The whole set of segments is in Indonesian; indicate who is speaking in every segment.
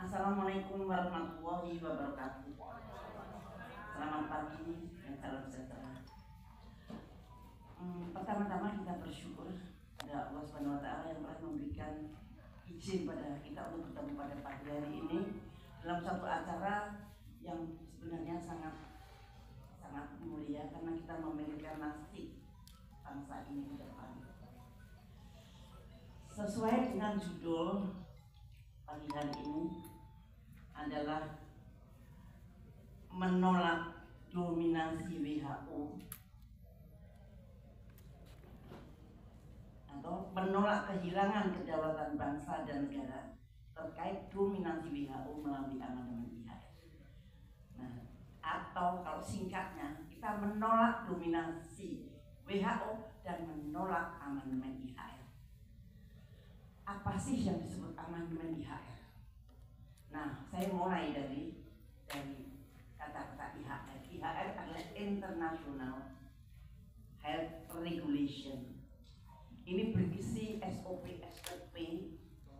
Speaker 1: Assalamualaikum warahmatullahi wabarakatuh. Selamat pagi dan salam sejahtera. Pertama-tama kita bersyukur pada Allah Subhanahu wa Ta'ala yang telah memberikan izin pada kita untuk bertemu pada pagi hari ini dalam satu acara yang sebenarnya sangat mulia karena kita memikirkan nasib bangsa ini ke depan. Sesuai dengan judul pagi hari ini adalah menolak dominasi WHO atau menolak kehilangan kedaulatan bangsa dan negara terkait dominasi WHO melalui amandemen IHR. Nah, atau kalau singkatnya kita menolak dominasi WHO dan menolak amandemen IHR. Apa sih yang disebut amandemen IHR? Nah, saya mulai dari kata-kata IHR. IHR adalah International Health Regulation. Ini berisi SOP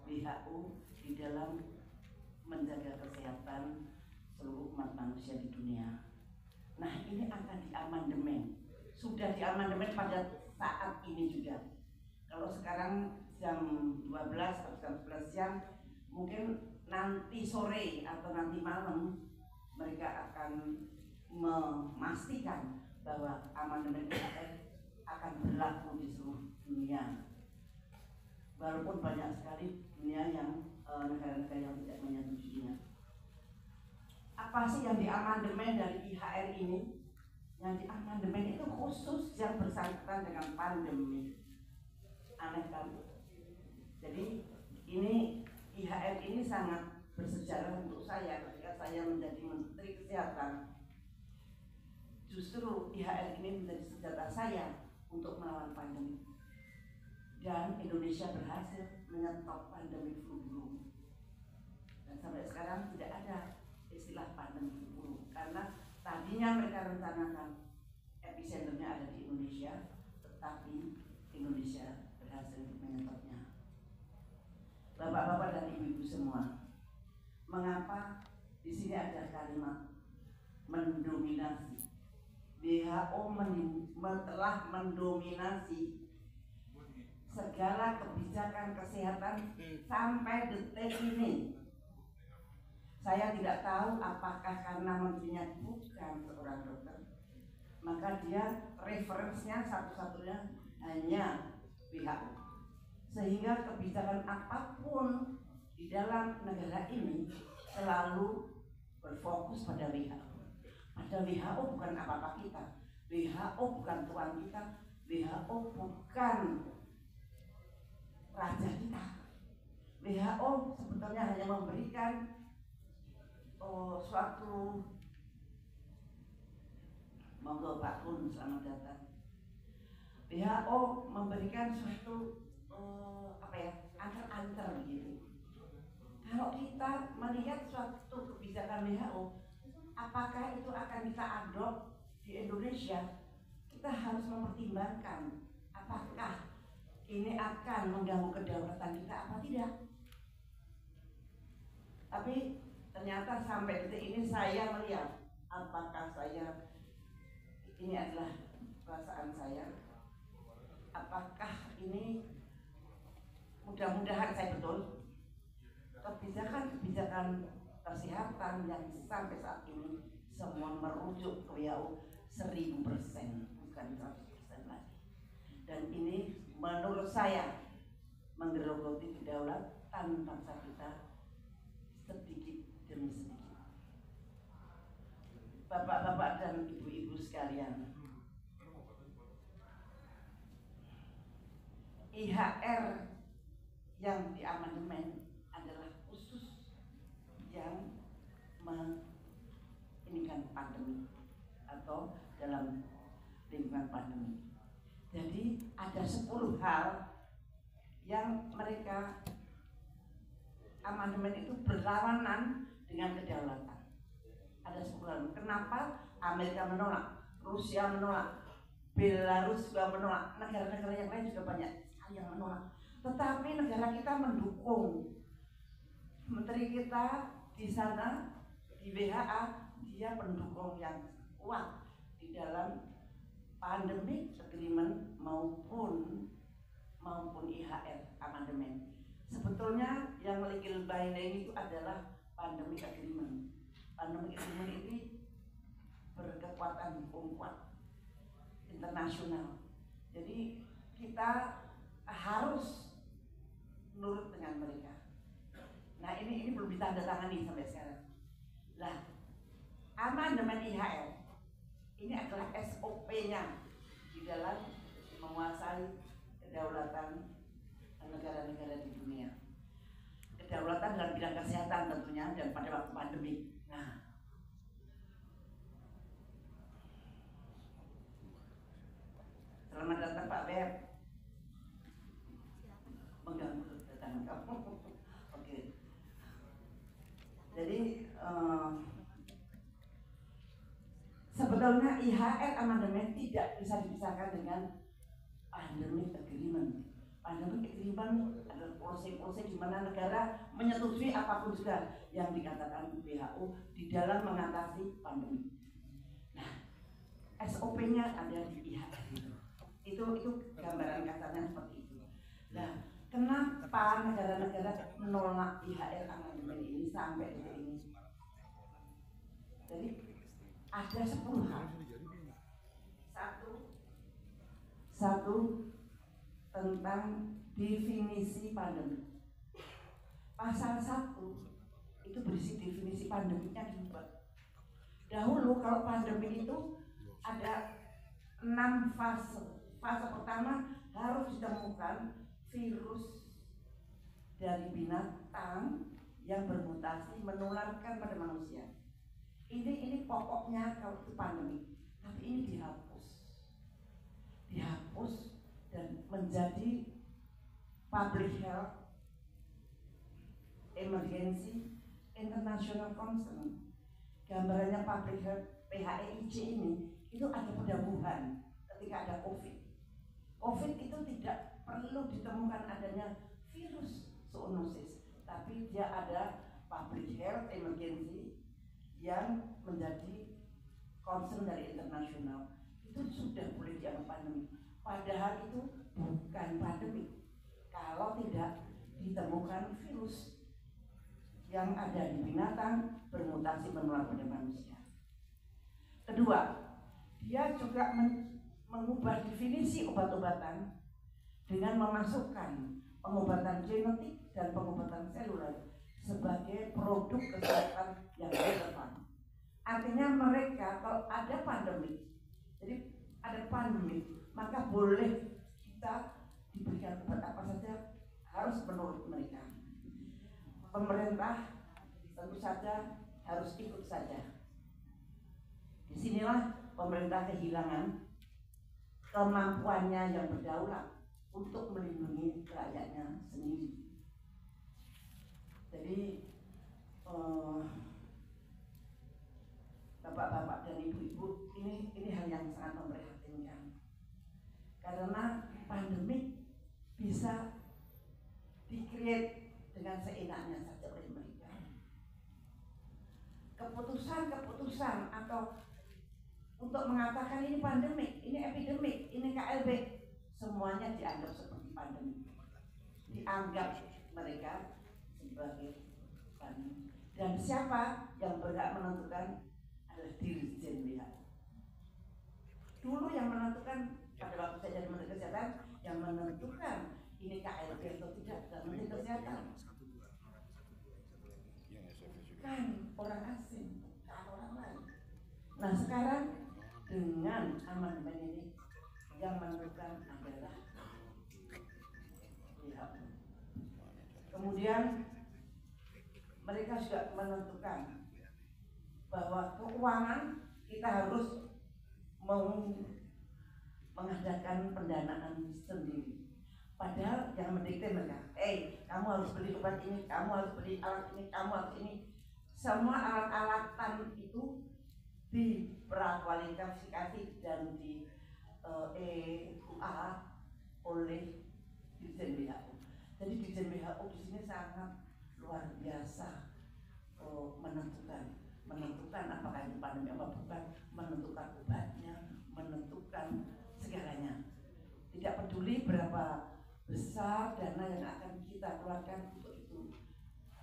Speaker 1: WHO di dalam menjaga kesehatan seluruh umat manusia di dunia. Nah, ini akan diamandemen. Sudah diamandemen pada saat ini juga. Kalau sekarang jam 12 atau jam 11 siang, mungkin nanti sore atau nanti malam mereka akan memastikan bahwa amandemen IHR akan berlaku di seluruh dunia. Walaupun banyak sekali dunia yang negara-negara yang tidak menyetujuinya. Apa sih yang diamandemen dari IHR ini? Yang diamandemen itu khusus yang bersangkutan dengan pandemi. Aneh kan? Jadi ini IHR ini sangat bersejarah untuk saya ketika saya menjadi Menteri Kesehatan. Justru IHR ini menjadi senjata saya untuk melawan pandemi. Dan Indonesia berhasil menyetop pandemi flu burung. Dan sampai sekarang tidak ada istilah pandemi flu burung karena tadinya mereka rencanakan epicenternya ada di Indonesia, tetapi Indonesia berhasil menyetopnya. Bapak-bapak dan ibu-ibu semua, mengapa di sini ada kalimat mendominasi? WHO telah mendominasi segala kebijakan kesehatan sampai detik ini. Saya tidak tahu apakah karena menterinya bukan seorang dokter, maka dia referensinya satu-satunya hanya WHO. Sehingga kebijakan apapun di dalam negara ini selalu berfokus pada WHO. Pada WHO bukan apa-apa kita, WHO bukan tuan kita, WHO bukan raja kita. WHO sebetulnya hanya memberikan suatu, monggo Pak Kun selamat datang. WHO memberikan suatu antar begitu. Kalau kita melihat suatu kebijakan WHO, apakah itu akan kita adopt di Indonesia? Kita harus mempertimbangkan apakah ini akan mengganggu kedaulatan kita apa tidak. Tapi ternyata sampai detik ini saya melihat apakah ini adalah perasaan saya, apakah ini mudah-mudahan saya betul kebijakan kesehatan yang sampai saat ini semua merujuk ke WHO 1000%, bukan 100% lagi. Dan ini menurut saya menggerogoti kedaulatan bangsa kita sedikit demi sedikit. Bapak-bapak dan ibu-ibu sekalian, IHR yang diamandemen adalah khusus yang meningkatkan pandemi atau dalam lingkungan pandemi. Jadi ada 10 hal yang mereka amandemen itu berlawanan dengan kedaulatan. Ada 10 hal. Kenapa Amerika menolak, Rusia menolak, Belarus juga menolak, negara-negara yang lain juga banyak sekali yang menolak. Tetapi negara kita mendukung. Menteri kita di sana di WHA dia pendukung yang kuat di dalam pandemic agreement maupun IHR amandemen. Sebetulnya yang legal binding itu adalah pandemic agreement. Pandemic agreement ini berkekuatan hukum kuat internasional. Jadi kita harus nurut dengan mereka. Nah ini belum ditandatangani sampai sekarang. Nah, amandemen IHR ini adalah SOP-nya di dalam menguasai kedaulatan negara-negara di dunia. Kedaulatan dalam bidang kesehatan tentunya dan pada waktu pandemi. Nah, selamat datang Pak Beb. Mengganggu kedatangan kamu. Oke. Jadi sebetulnya IHR amandemen tidak bisa dipisahkan dengan pandemic agreement. Pandemic agreement adalah proses-proses di mana negara menyetujui apapun juga yang dikatakan WHO di dalam mengatasi pandemi. Nah, SOP-nya ada di IHR itu gambaran kasarnya seperti itu. Nah, kenapa negara-negara menolak IHR amandemen ini sampai detik ini? Jadi ada 10 hal. Satu tentang definisi pandemi. Pasal 1 itu berisi definisi pandeminya diubah. Dahulu kalau pandemi itu ada 6 fase. Fase pertama harus ditemukan virus dari binatang yang bermutasi menularkan pada manusia. Ini pokoknya kalau itu pandemi. Tapi ini dihapus dan menjadi public health emergency international concern. Gambarannya public health PHEIC ini itu ada pada Wuhan ketika ada COVID. COVID itu tidak perlu ditemukan adanya virus zoonosis, tapi dia ada public health emergency yang menjadi concern dari internasional. Itu sudah boleh dianggap pandemi. Padahal itu bukan pandemi kalau tidak ditemukan virus yang ada di binatang bermutasi menular pada manusia. Kedua, dia juga mengubah definisi obat-obatan dengan memasukkan pengobatan genetik dan pengobatan seluler sebagai produk kesehatan yang relevan. Artinya mereka kalau ada pandemi, jadi ada pandemi, maka boleh kita diberikan obat apa saja harus menurut mereka. Pemerintah tentu saja harus ikut saja. Disinilah pemerintah kehilangan kemampuannya yang berdaulat untuk melindungi rakyatnya sendiri. Jadi bapak-bapak dan ibu-ibu ini hal yang sangat memprihatinkan karena pandemik bisa di-create dengan seenaknya saja oleh mereka. Keputusan atau untuk mengatakan ini pandemik, ini epidemik, ini KLB, semuanya dianggap seperti pandemi. Dianggap mereka sebagai pandemi. Dan siapa yang berhak menentukan adalah Dirjen WHO. Dulu yang menentukan pada waktu saya jadi Menteri Kesehatan, yang menentukan ini KLB atau tidak dan Menteri Kesehatan kan orang asing, bukan orang lain. Nah sekarang dengan amandemen ini yang menentukan adalah WHO. Kemudian mereka juga menentukan bahwa keuangan kita harus mengadakan pendanaan sendiri. Padahal yang mendikte mereka, kamu harus beli obat ini, kamu harus beli alat ini, kamu harus ini. Semua alat-alatan itu diprakualifikasi dan di EUA oleh Dirjen WHO. Jadi Dirjen WHO di sini sangat luar biasa menentukan apakah itu pandemi apa bukan, menentukan obatnya, menentukan segalanya. Tidak peduli berapa besar dana yang akan kita keluarkan untuk itu,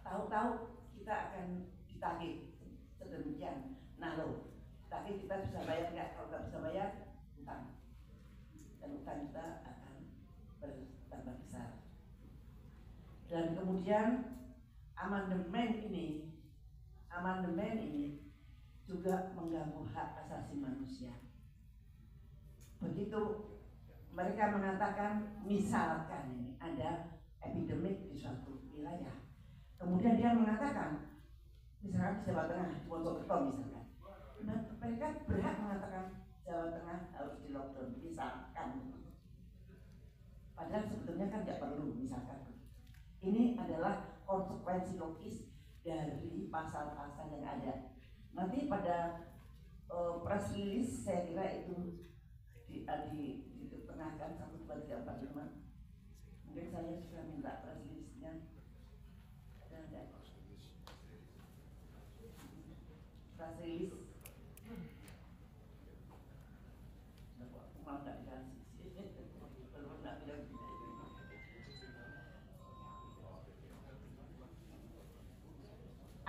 Speaker 1: tahu-tahu kita akan ditagih sedemikian. Nah loh, tapi kita bisa bayar nggak? Kalau nggak bisa bayar, utang, dan utang kita akan bertambah besar. Dan kemudian amandemen ini juga mengganggu hak asasi manusia. Begitu mereka mengatakan, misalkan ini ada epidemik di suatu wilayah, kemudian dia mengatakan, misalkan di Jawa Tengah, di Mojokerto misalkan, nah, mereka berhak mengatakan Jawa Tengah harus di lockdown, misalkan. Padahal sebetulnya kan tidak perlu, misalkan. Ini adalah konsekuensi logis dari pasal-pasal yang ada. Nanti pada press release saya kira itu ditengahkan 1, 2, 3, 4, 5. Mungkin saya sudah minta press release-nya. Ada enggak? Press release. Malah enggak dikasih. Belum enggak bilang.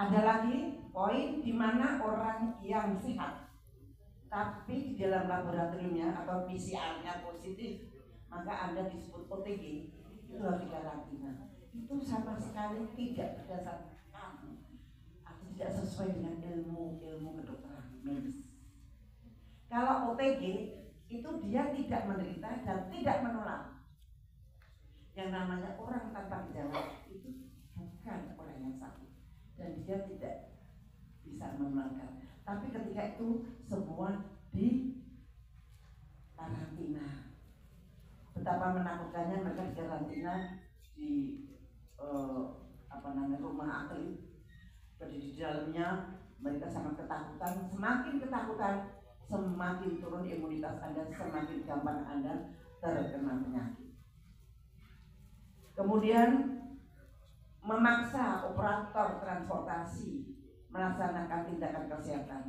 Speaker 1: Ada lagi poin di mana orang yang sehat tapi di dalam laboratoriumnya atau PCR-nya positif, maka Anda disebut OTG, itu harus dikarantina. Itu sama sekali tidak berdasarkan atau tidak sesuai dengan ilmu kedokteran medis. Kalau OTG itu dia tidak menderita dan tidak menular. Yang namanya orang tanpa gejala itu bukan orang yang sakit dan dia tidak bisa menularkan. Tapi ketika itu semua di karantina. Betapa menakutkannya mereka di karantina di rumah atlet. Di dalamnya mereka sangat ketakutan. Semakin ketakutan, semakin turun imunitas Anda, semakin gampang Anda terkena penyakit. Kemudian memaksa operator transportasi melaksanakan tindakan kesehatan.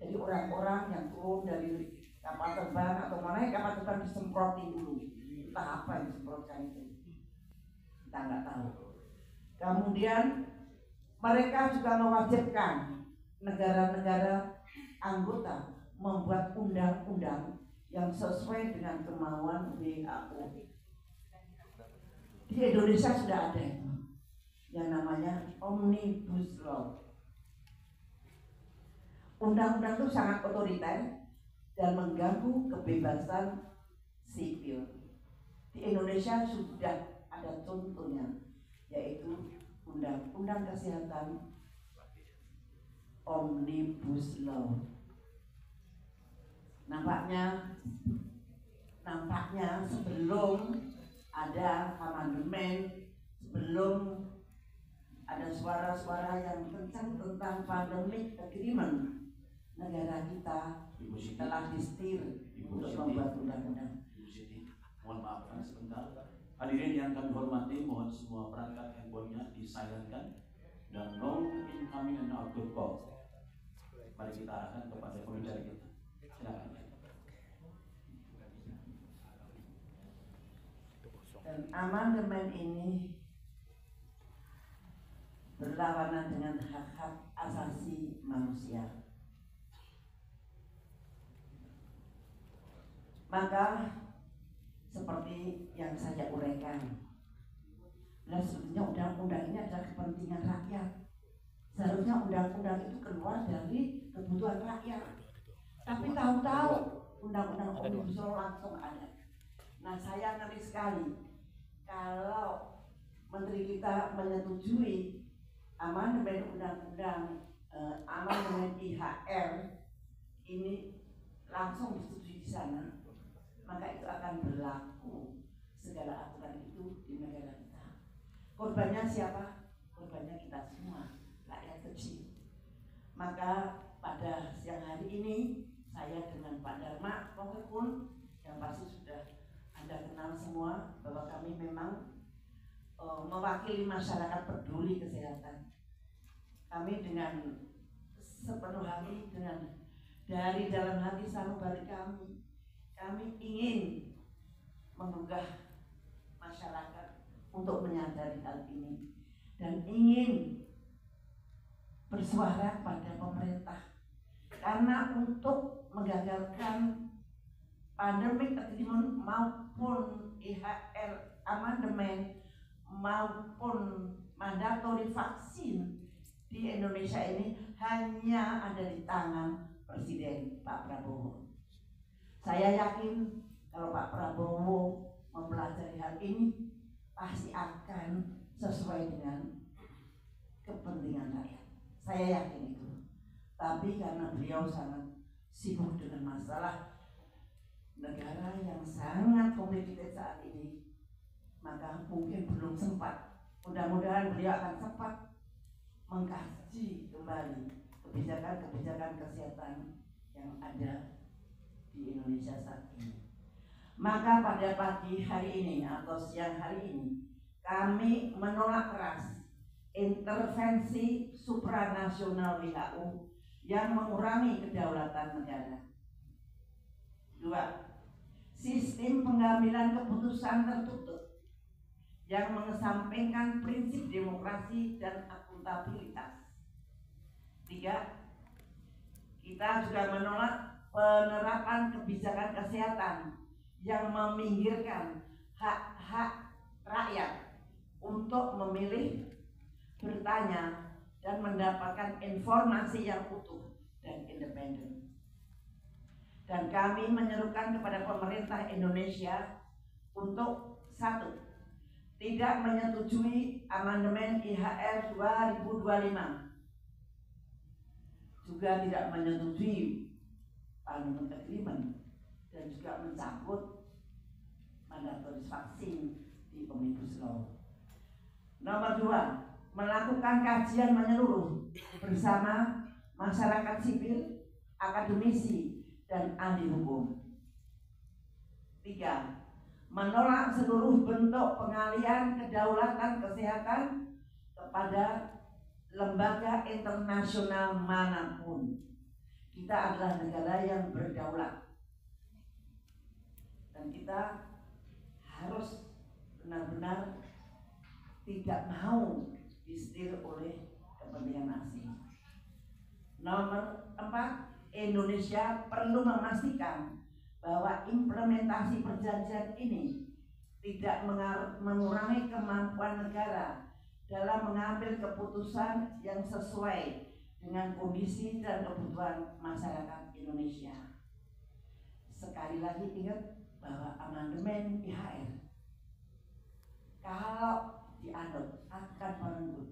Speaker 1: Jadi orang-orang yang turun dari kapal terbang atau naik kapal terbang disemprotin dulu. Entah apa yang disemprotkan itu, kita nggak tahu. Kemudian mereka juga mewajibkan negara-negara anggota membuat undang-undang yang sesuai dengan kemauan WHO. Di Indonesia sudah ada itu, yang namanya Omnibus Law. Undang-undang itu sangat otoriter dan mengganggu kebebasan sipil. Di Indonesia sudah ada contohnya, yaitu Undang-Undang Kesehatan Omnibus Law. Nampaknya sebelum ada amandemen, sebelum ada suara-suara yang kencang tentang pandemic agreement, negara kita telah disetir untuk membuat undang-undang.
Speaker 2: Ibu Siti, mohon maaf sebentar. Hadirin yang kami hormati, mohon semua perangkat handphonenya disilentkan dan no incoming and outgoing call. Mari kita arahkan kepada pembicara kita. Silakan.
Speaker 1: Dan amandemen ini berlawanan dengan hak-hak asasi manusia. Maka seperti yang saya uraikan, nah sebetulnya undang-undang ini adalah kepentingan rakyat. Seharusnya undang-undang itu keluar dari kebutuhan rakyat. Tapi tahu-tahu undang-undang Omnibus Law langsung ada. Nah saya ngeri sekali kalau menteri kita menyetujui amandemen undang-undang amandemen IHR ini langsung disetujui di sana, maka itu akan berlaku segala aturan itu di negara kita. Korbannya siapa? Korbannya kita semua, rakyat kecil. Maka pada siang hari ini saya dengan Pak Dharma Pokokun yang pasti sudah Anda kenal semua, bahwa kami memang mewakili masyarakat peduli kesehatan. Kami dengan sepenuh hati, dari dalam hati sanubari kami ingin menggugah masyarakat untuk menyadari hal ini dan ingin bersuara pada pemerintah, karena untuk menggagalkan pandemi maupun IHR amandemen maupun mandatori vaksin di Indonesia ini hanya ada di tangan Presiden Pak Prabowo. Saya yakin kalau Pak Prabowo mempelajari hal ini pasti akan sesuai dengan kepentingan rakyat. Saya yakin itu. Tapi karena beliau sangat sibuk dengan masalah negara yang sangat komplikated saat ini, maka mungkin belum sempat. Mudah-mudahan beliau akan sempat mengkaji kembali kebijakan-kebijakan kesehatan yang ada di Indonesia saat ini. Maka pada pagi hari ini atau siang hari ini kami menolak keras intervensi supranasional WHO yang mengurangi kedaulatan negara. 2. Sistem pengambilan keputusan tertutup yang mengesampingkan prinsip demokrasi dan akuntabilitas. 3. Kita juga menolak penerapan kebijakan kesehatan yang meminggirkan hak-hak rakyat untuk memilih, bertanya, dan mendapatkan informasi yang utuh dan independen. Dan kami menyerukan kepada pemerintah Indonesia untuk 1. Tidak menyetujui amandemen IHR 2025, juga tidak menyetujui Parliament Agreement, dan juga mencabut mandatori vaksin di Omnibus Law. Nomor 2, melakukan kajian menyeluruh bersama masyarakat sipil, akademisi, dan ahli hukum. 3, menolak seluruh bentuk pengalihan kedaulatan kesehatan kepada lembaga internasional manapun. Kita adalah negara yang berdaulat dan kita harus benar-benar tidak mau disetir oleh kepentingan asing. Nomor 4, Indonesia perlu memastikan bahwa implementasi perjanjian ini tidak mengurangi kemampuan negara dalam mengambil keputusan yang sesuai dengan kondisi dan kebutuhan masyarakat Indonesia. Sekali lagi ingat bahwa amandemen IHR kalau dianut akan merenggut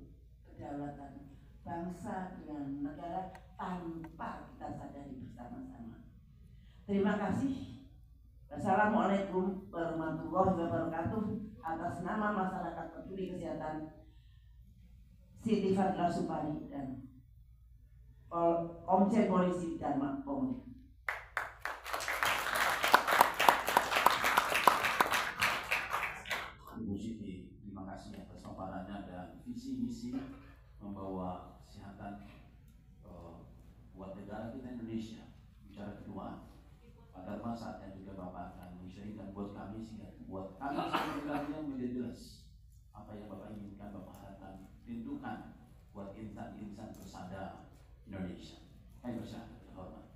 Speaker 1: kedaulatan bangsa dengan negara tanpa kita sadari bersama-sama. Terima kasih. Wassalamualaikum warahmatullahi wabarakatuh. Atas nama masyarakat peduli kesehatan Siti Fadila Supari dan Komjen Polisi Dharma Pomni.
Speaker 2: Ibu Siti, terima kasih atas paparannya dan visi misi membawa kesehatan buat negara kita Indonesia. Bicara kedua, Pak Dharma saatnya juga Bapak akan menceritakan buat kami sehingga buat kami sebenarnya menjadi jelas apa yang Bapak inginkan, Bapak harapkan tentukan buat insan-insan bersada Indonesia. Kami bersama terhormat.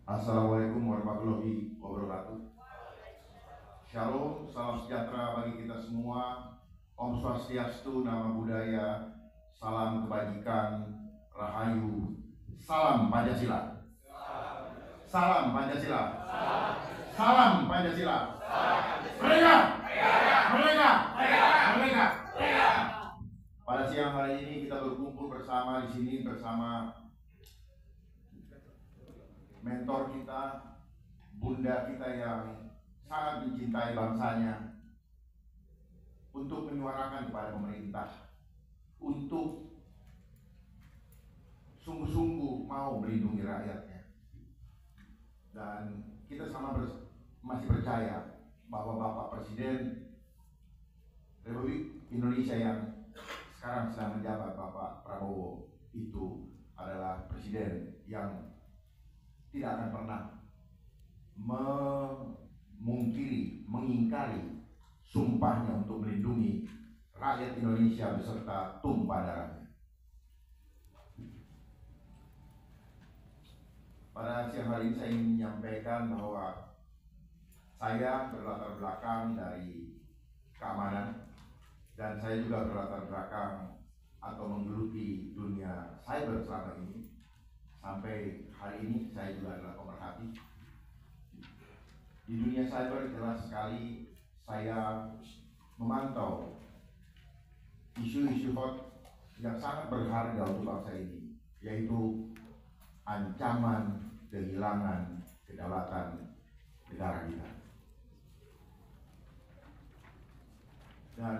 Speaker 3: Assalamualaikum warahmatullahi wabarakatuh. Shalom, salam sejahtera bagi kita semua. Om Swastiastu, Nama Budaya, salam kebajikan, rahayu, salam Pancasila. Salam Pancasila. Salam Pancasila. Merdeka! Merdeka! Merdeka! Pada siang hari ini kita berkumpul bersama di sini bersama mentor kita, bunda kita yang sangat mencintai bangsanya, untuk menyuarakan kepada pemerintah untuk sungguh-sungguh mau melindungi rakyatnya. Dan kita masih percaya bahwa Bapak Presiden Republik Indonesia yang sekarang sedang menjabat, Bapak Prabowo, itu adalah presiden yang tidak akan pernah mengingkari sumpahnya untuk melindungi rakyat Indonesia beserta tumpah darahnya. Pada siang hari ini saya ingin menyampaikan bahwa saya berlatar belakang dari keamanan dan saya juga berlatar belakang atau menggeluti dunia cyber selama ini. Sampai hari ini saya juga adalah pemerhati. Di dunia cyber jelas sekali saya memantau isu-isu hot yang sangat berharga untuk bangsa ini, yaitu ancaman kehilangan kedaulatan negara kita. Dan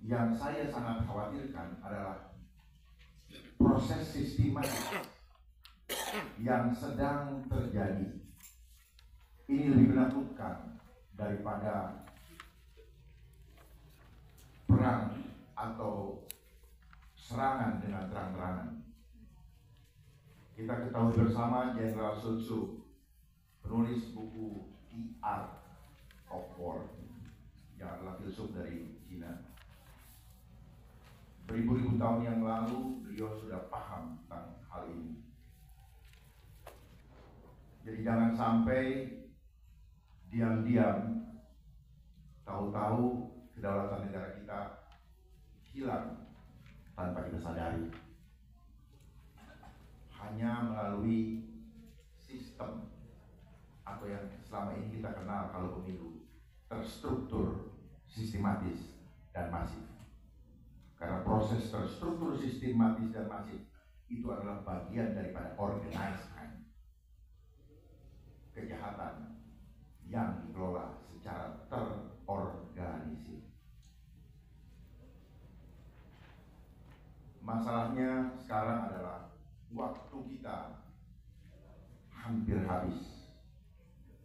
Speaker 3: yang saya sangat khawatirkan adalah proses sistematis yang sedang terjadi. Ini lebih menakutkan daripada perang atau serangan dengan terang-terangan. Kita ketahui bersama Jenderal Sun Tzu, penulis buku The Art of War, yang adalah filsuf dari Cina. Beribu-ribu tahun yang lalu beliau sudah paham tentang hal ini. Jadi jangan sampai diam-diam tahu-tahu kedaulatan negara kita hilang tanpa kita sadari. Hanya melalui sistem atau yang selama ini kita kenal kalau pemilu, terstruktur, sistematis, dan masif. Karena proses terstruktur, sistematis, dan masif itu adalah bagian daripada organized crime, kejahatan yang dikelola secara terorganisir. Masalahnya sekarang adalah waktu kita hampir habis,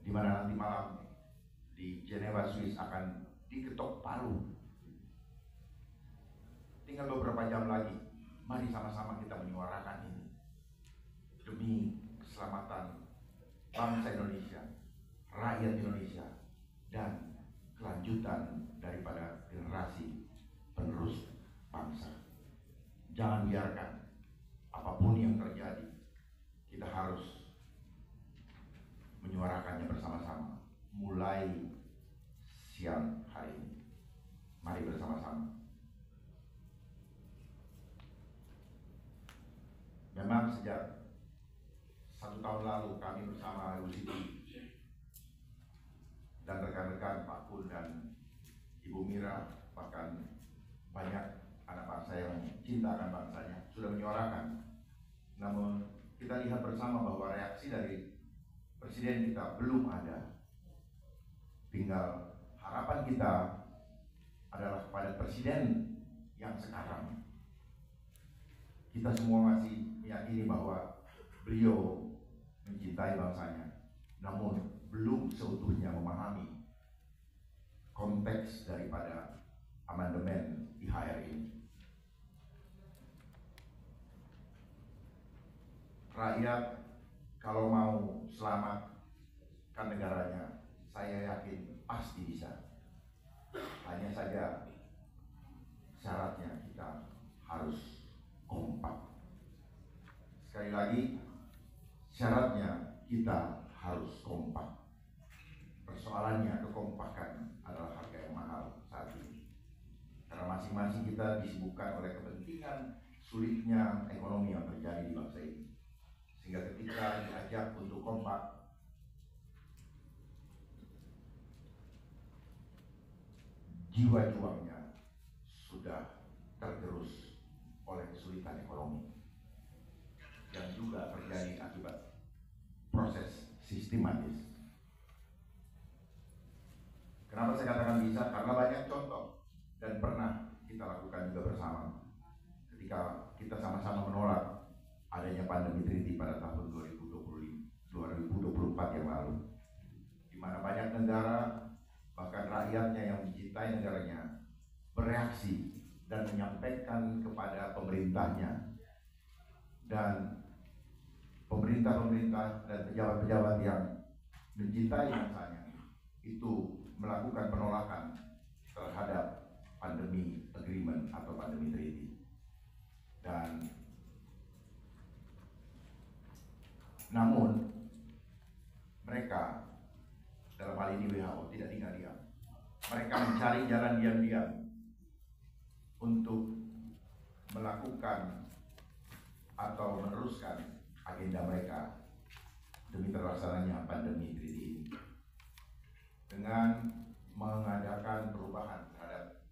Speaker 3: di mana nanti malam di Geneva, Swiss akan diketok palu. Tinggal beberapa jam lagi, mari sama-sama kita menyuarakan ini demi keselamatan bangsa Indonesia, rakyat Indonesia, dan kelanjutan daripada generasi penerus bangsa. Jangan biarkan apapun yang terjadi, kita harus menyuarakannya bersama-sama mulai siang hari ini. Mari bersama-sama. Memang sejak 1 tahun lalu kami bersama UCT dan rekan-rekan Pak Kun dan Ibu Mira, bahkan banyak anak bangsa yang cinta akan bangsanya, sudah menyuarakan. Namun kita lihat bersama bahwa reaksi dari Presiden kita belum ada. Tinggal harapan kita adalah kepada Presiden yang sekarang. Kita semua masih meyakini bahwa beliau mencintai bangsanya, namun belum seutuhnya memahami konteks daripada amandemen IHR ini. Rakyat kalau mau selamatkan negaranya, saya yakin pasti bisa. Hanya saja syaratnya kita harus kompak. Sekali lagi, syaratnya kita harus kompak. Persoalannya kekompakan adalah harga yang mahal saat ini. Karena masing-masing kita disibukkan oleh kepentingan sulitnya ekonomi yang terjadi di bangsa ini. Sehingga ketika diajak untuk kompak, jiwa juangnya sudah tergerus oleh kesulitan ekonomi yang juga terjadi akibat proses sistematis. Kenapa saya katakan bisa? Karena banyak contoh dan pernah kita lakukan juga bersama ketika kita sama-sama menolak adanya pandemi treaty pada tahun 2024 yang lalu, di mana banyak negara, bahkan rakyatnya yang mencintai negaranya, bereaksi dan menyampaikan kepada pemerintahnya dan pemerintah-pemerintah dan pejabat-pejabat yang mencintai bangsanya itu melakukan penolakan terhadap pandemi agreement atau pandemi treaty. Dan namun mereka, dalam hal ini WHO, tidak tinggal diam. Mereka mencari jalan diam-diam untuk melakukan atau meneruskan agenda mereka demi terlaksananya pandemi treaty ini dengan mengadakan perubahan terhadap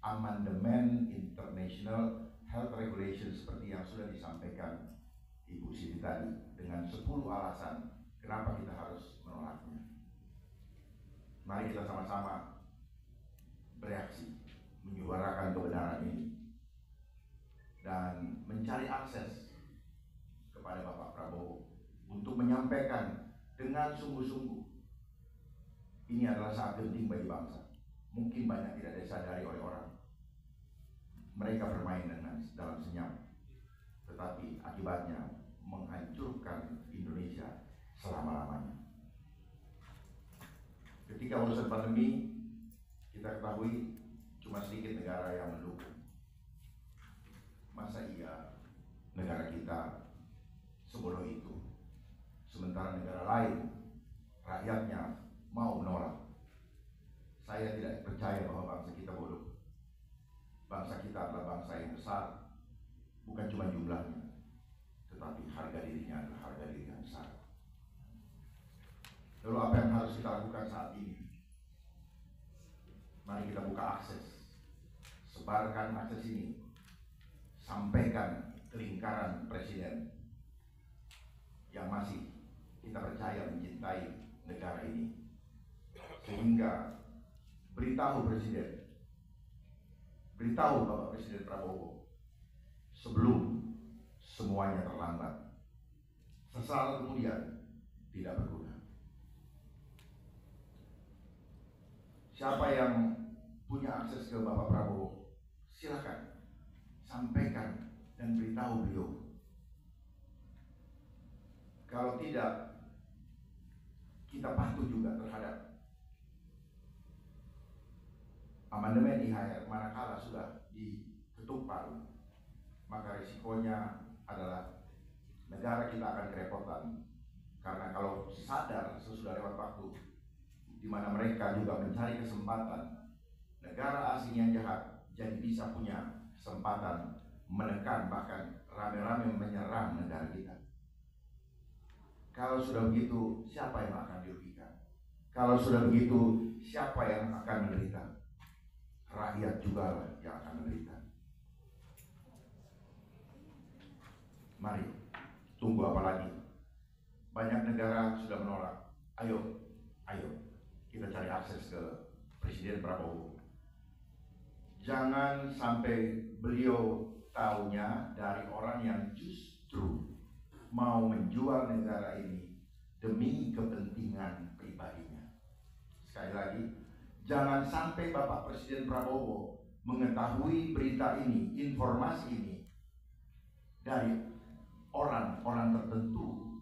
Speaker 3: amandemen International Health Regulations seperti yang sudah disampaikan Ibu Siti tadi, dengan 10 alasan kenapa kita harus menolaknya. Mari kita sama-sama bereaksi, menyuarakan kebenaran ini dan mencari akses kepada Bapak Prabowo untuk menyampaikan dengan sungguh-sungguh ini adalah saat genting bagi bangsa. Mungkin banyak tidak disadari oleh orang. Mereka bermain dalam senyap, tetapi akibatnya menghancurkan Indonesia selama-lamanya. Ketika urusan pandemi, kita ketahui cuma sedikit negara yang mendukung. Masa iya negara kita sebodoh itu, sementara negara lain rakyatnya mau menolak? Saya tidak percaya bahwa bangsa kita bodoh. Bangsa kita adalah bangsa yang besar, bukan cuma jumlahnya, tetapi harga dirinya adalah harga diri yang besar. Lalu apa yang harus kita lakukan saat ini? Mari kita buka akses, sebarkan akses ini, sampaikan ke lingkaran presiden yang masih kita percaya mencintai negara ini, sehingga beritahu presiden, beritahu Bapak Presiden Prabowo sebelum semuanya terlambat. Sesaat kemudian tidak berguna. Siapa yang punya akses ke Bapak Prabowo, silakan sampaikan dan beritahu beliau. Kalau tidak, kita patuh juga terhadap amandemen IHR manakala sudah diketuk palu, maka risikonya adalah negara kita akan kerepotan. Karena kalau sadar sesudah lewat waktu, di mana mereka juga mencari kesempatan negara asing yang jahat jadi bisa punya kesempatan menekan bahkan rame-rame menyerang negara kita. Kalau sudah begitu, siapa yang akan dirugikan? Kalau sudah begitu, siapa yang akan menderita? Rakyat juga lah yang akan menderita. Mari, tunggu apa lagi? Banyak negara sudah menolak. Ayo, kita cari akses ke Presiden Prabowo. Jangan sampai beliau taunya dari orang yang justru mau menjual negara ini demi kepentingan pribadinya. Sekali lagi, jangan sampai Bapak Presiden Prabowo mengetahui berita ini, informasi ini dari orang-orang tertentu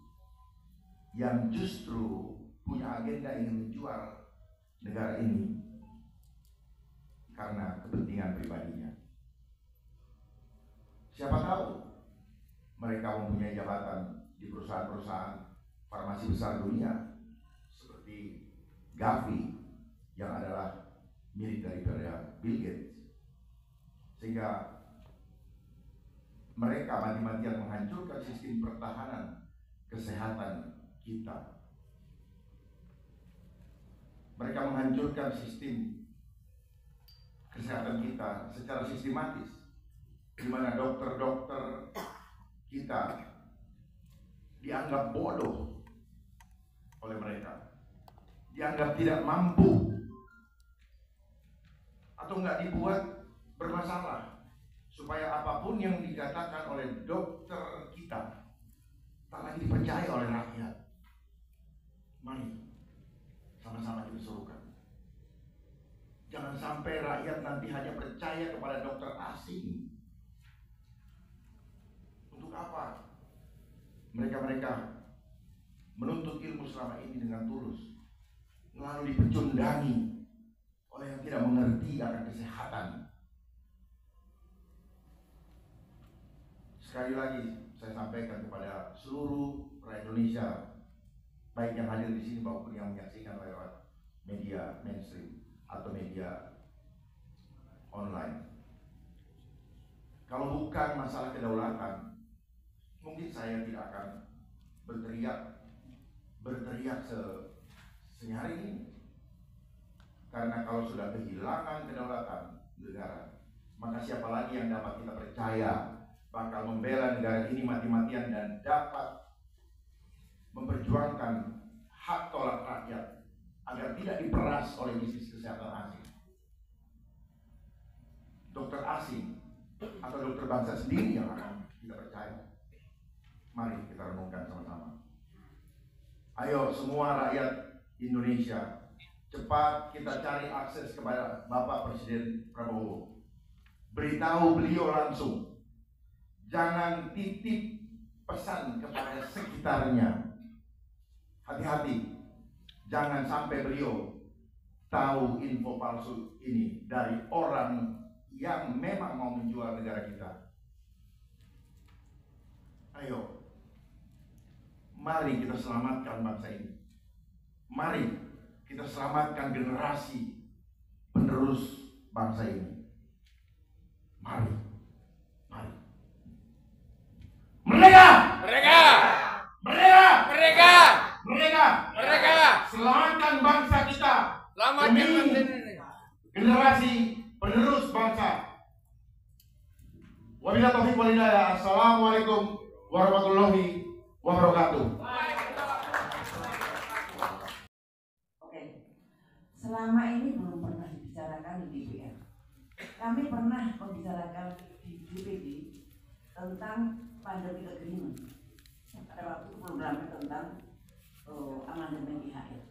Speaker 3: yang justru punya agenda ingin menjual negara ini karena kepentingan pribadinya. Siapa tahu mereka mempunyai jabatan di perusahaan-perusahaan farmasi besar dunia seperti Gavi yang adalah milik daripada Bill Gates, sehingga mereka mati-matian menghancurkan sistem pertahanan kesehatan kita. Mereka menghancurkan sistem kesehatan kita secara sistematis, di mana dokter-dokter kita dianggap bodoh oleh mereka, dianggap tidak mampu, atau nggak dibuat bermasalah, supaya apapun yang dikatakan oleh dokter kita tak lagi dipercaya oleh rakyat. Mari Sama-sama kita suruhkan. Jangan sampai rakyat nanti hanya percaya kepada dokter asing. Untuk apa? Mereka menuntut ilmu selama ini dengan tulus, lalu dipecundangi oleh yang tidak mengerti akan kesehatan. Sekali lagi saya sampaikan kepada seluruh rakyat Indonesia, baik yang hadir di sini maupun yang menyaksikan lewat media mainstream atau media online. Kalau bukan masalah kedaulatan, mungkin saya tidak akan berteriak senyari ini. Karena kalau sudah kehilangan kedaulatan negara, maka siapa lagi yang dapat kita percaya bakal membela negara ini mati-matian dan dapat memperjuangkan hak tolak rakyat agar tidak diperas oleh bisnis kesehatan asing. Dokter asing atau dokter bangsa sendiri yang akan kita percaya. Mari kita renungkan sama-sama. Ayo semua rakyat Indonesia, cepat kita cari akses kepada Bapak Presiden Prabowo. Beritahu beliau langsung. Jangan titip pesan kepada sekitarnya. Hati-hati. Jangan sampai beliau tahu info palsu ini dari orang yang memang mau menjual negara kita. Ayo, mari kita selamatkan bangsa ini. Mari kita selamatkan generasi penerus bangsa ini. Mari, mari. Merdeka!
Speaker 4: Merdeka!
Speaker 3: Merdeka!
Speaker 4: Merdeka!
Speaker 3: Merdeka!
Speaker 4: Merdeka!
Speaker 3: Selamatkan bangsa kita.
Speaker 4: Selamatkan
Speaker 3: demi
Speaker 4: bangsa ini.
Speaker 3: generasi penerus bangsa. Wabillahi taufiq wal hidayah. Assalamualaikum warahmatullahi wabarakatuh.
Speaker 1: Oke, selama ini belum pernah dibicarakan di DPR. Kami pernah membicarakan di DPD tentang pandemic agreement. Pada waktu itu programnya tentang amandemen IHR.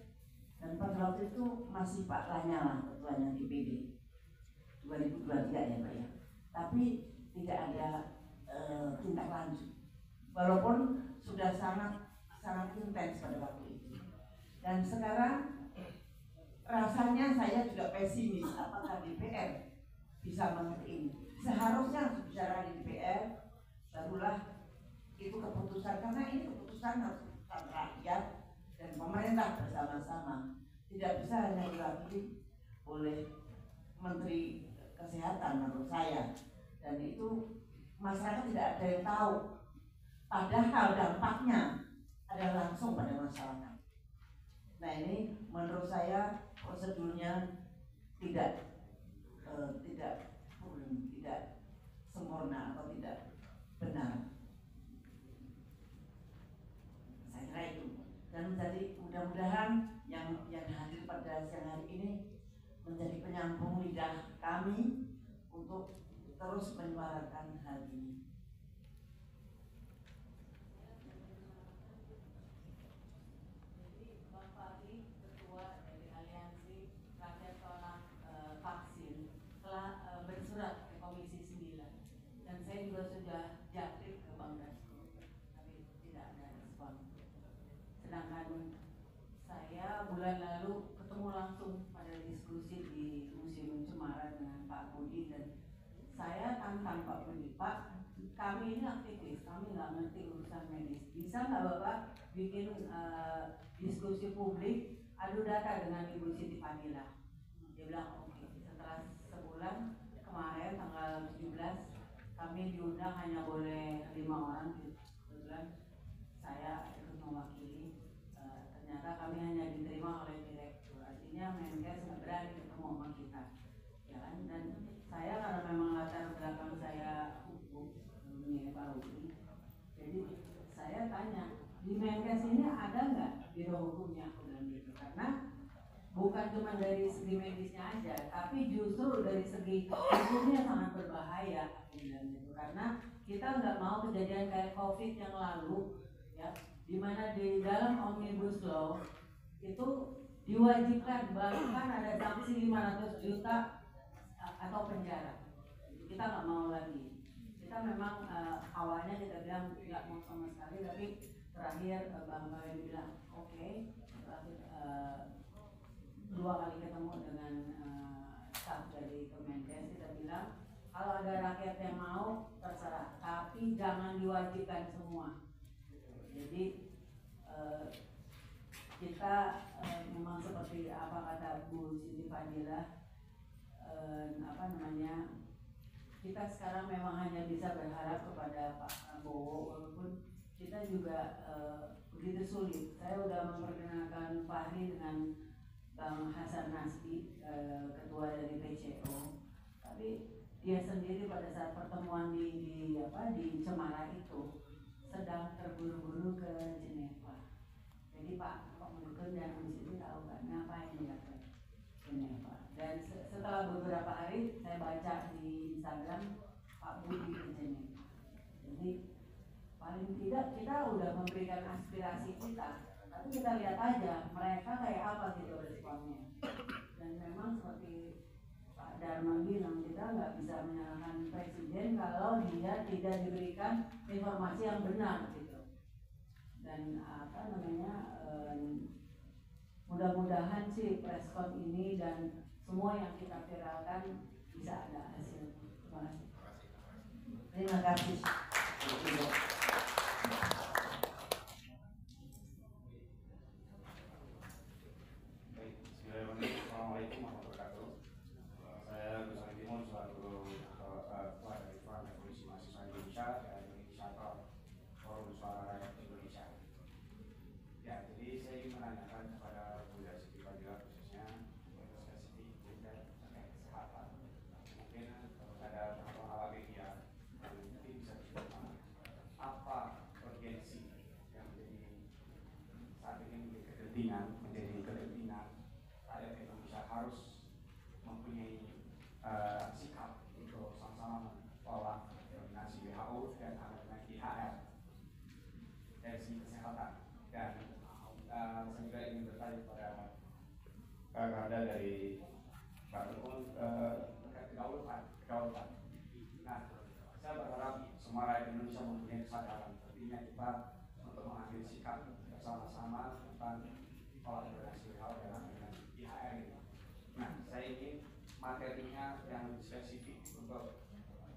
Speaker 1: Dan pada waktu itu masih Pak Lanyala ketuanya DPD 2023 ya Pak ya. Tapi tidak ada tindak lanjut. Walaupun sudah sangat intens pada waktu itu. Dan sekarang rasanya saya juga pesimis apakah DPR bisa mengerti ini. Seharusnya bicara di DPR barulah itu keputusan, karena ini keputusan harus keputusan rakyat dan pemerintah bersama-sama. Tidak bisa hanya diwakili oleh Menteri Kesehatan menurut saya. Dan itu masyarakat tidak ada yang tahu. Padahal dampaknya ada langsung pada masyarakat. Nah ini menurut saya prosedurnya tidak sempurna atau tidak benar. Saya kira itu. Dan mudah-mudahan yang hadir pada siang hari ini menjadi penyambung lidah kami untuk terus menyuarakan hal ini.
Speaker 5: Bulan lalu ketemu langsung pada diskusi di Museum Cemara dengan Pak Budi, dan saya tantang Pak Budi, Pak, kami ini aktivis, kami nggak ngerti urusan medis, bisa nggak Bapak bikin diskusi publik adu data dengan Ibu Siti Fadila? Dia bilang oke. Setelah sebulan kemarin tanggal 17 kami diundang hanya boleh 5 orang, kebetulan saya ikut mewakili. Ternyata kami hanya diterima oleh direktur, artinya Menkes nggak berani ketemu sama kita, ya kan? Dan saya karena memang latar belakang saya hukum, dunia Pak Budi, jadi saya tanya di Menkes ini ada nggak biro hukumnya, aku bilang gitu, karena bukan cuma dari segi medisnya aja, tapi justru dari segi hukumnya sangat berbahaya, aku bilang gitu, karena kita nggak mau kejadian kayak COVID yang lalu, ya. Di mana di dalam Omnibus Law itu diwajibkan, bahkan ada sanksi 500 juta atau penjara. Kita nggak mau lagi. Kita memang awalnya kita bilang nggak mau sama sekali, tapi terakhir Bang Bawen bilang oke. Terakhir 2 kali ketemu dengan staf dari Kemenkes, kita bilang kalau ada rakyat yang mau terserah, tapi jangan diwajibkan semua. Jadi kita memang seperti apa kata Bu Siti Fadila, kita sekarang memang hanya bisa berharap kepada Pak Prabowo, walaupun kita juga begitu sulit. Saya sudah memperkenalkan Fahri dengan Bang Hasan Nasbi, ketua dari PCO, tapi dia sendiri pada saat pertemuan di Cemara itu sedang terburu-buru ke Jeneва. Jadi Pak Menukun dan Bu Siti tahu kan ngapain dia ke Jeneva. Dan setelah beberapa hari saya baca di Instagram Pak Budi ke Jeneva. Jadi paling tidak kita udah memberikan aspirasi kita, tapi kita lihat aja mereka kayak apa gitu responnya. Dan memang seperti Pak Dharma bilang, kita nggak bisa menyalahkan presiden kalau dia tidak diberikan informasi yang benar gitu. Dan mudah-mudahan sih preskon ini dan semua yang kita viralkan bisa ada hasil. Terima kasih.
Speaker 4: Assalamualaikum warahmatullahi wabarakatuh. Saya Gus Ali Timur selaku ketua dari Front Revolusi Mahasiswa Indonesia dan inisiator Forum Suara Rakyat Indonesia. Ya, jadi saya ingin menanyakan kepada Bu Siti Fadila khususnya spesifik terkait kesehatan. Mungkin ada beberapa hal media yang mungkin bisa diceritakan apa urgensi yang menjadi saat ini menjadi kegentingan rakyat Indonesia harus mempunyai sikap untuk sama-sama menolak dominasi WHO dan amandemen IHR dari segi kesehatan. Dan saya juga ingin bertanya kepada Garda dari Pak Tekun terkait kedaulatan. Nah, saya berharap semua rakyat Indonesia mempunyai kesadaran pentingnya kita untuk mengambil sikap bersama-sama tentang tolak donasi WHO dan amandemen IHR ini. Nah, saya ingin materinya yang lebih spesifik untuk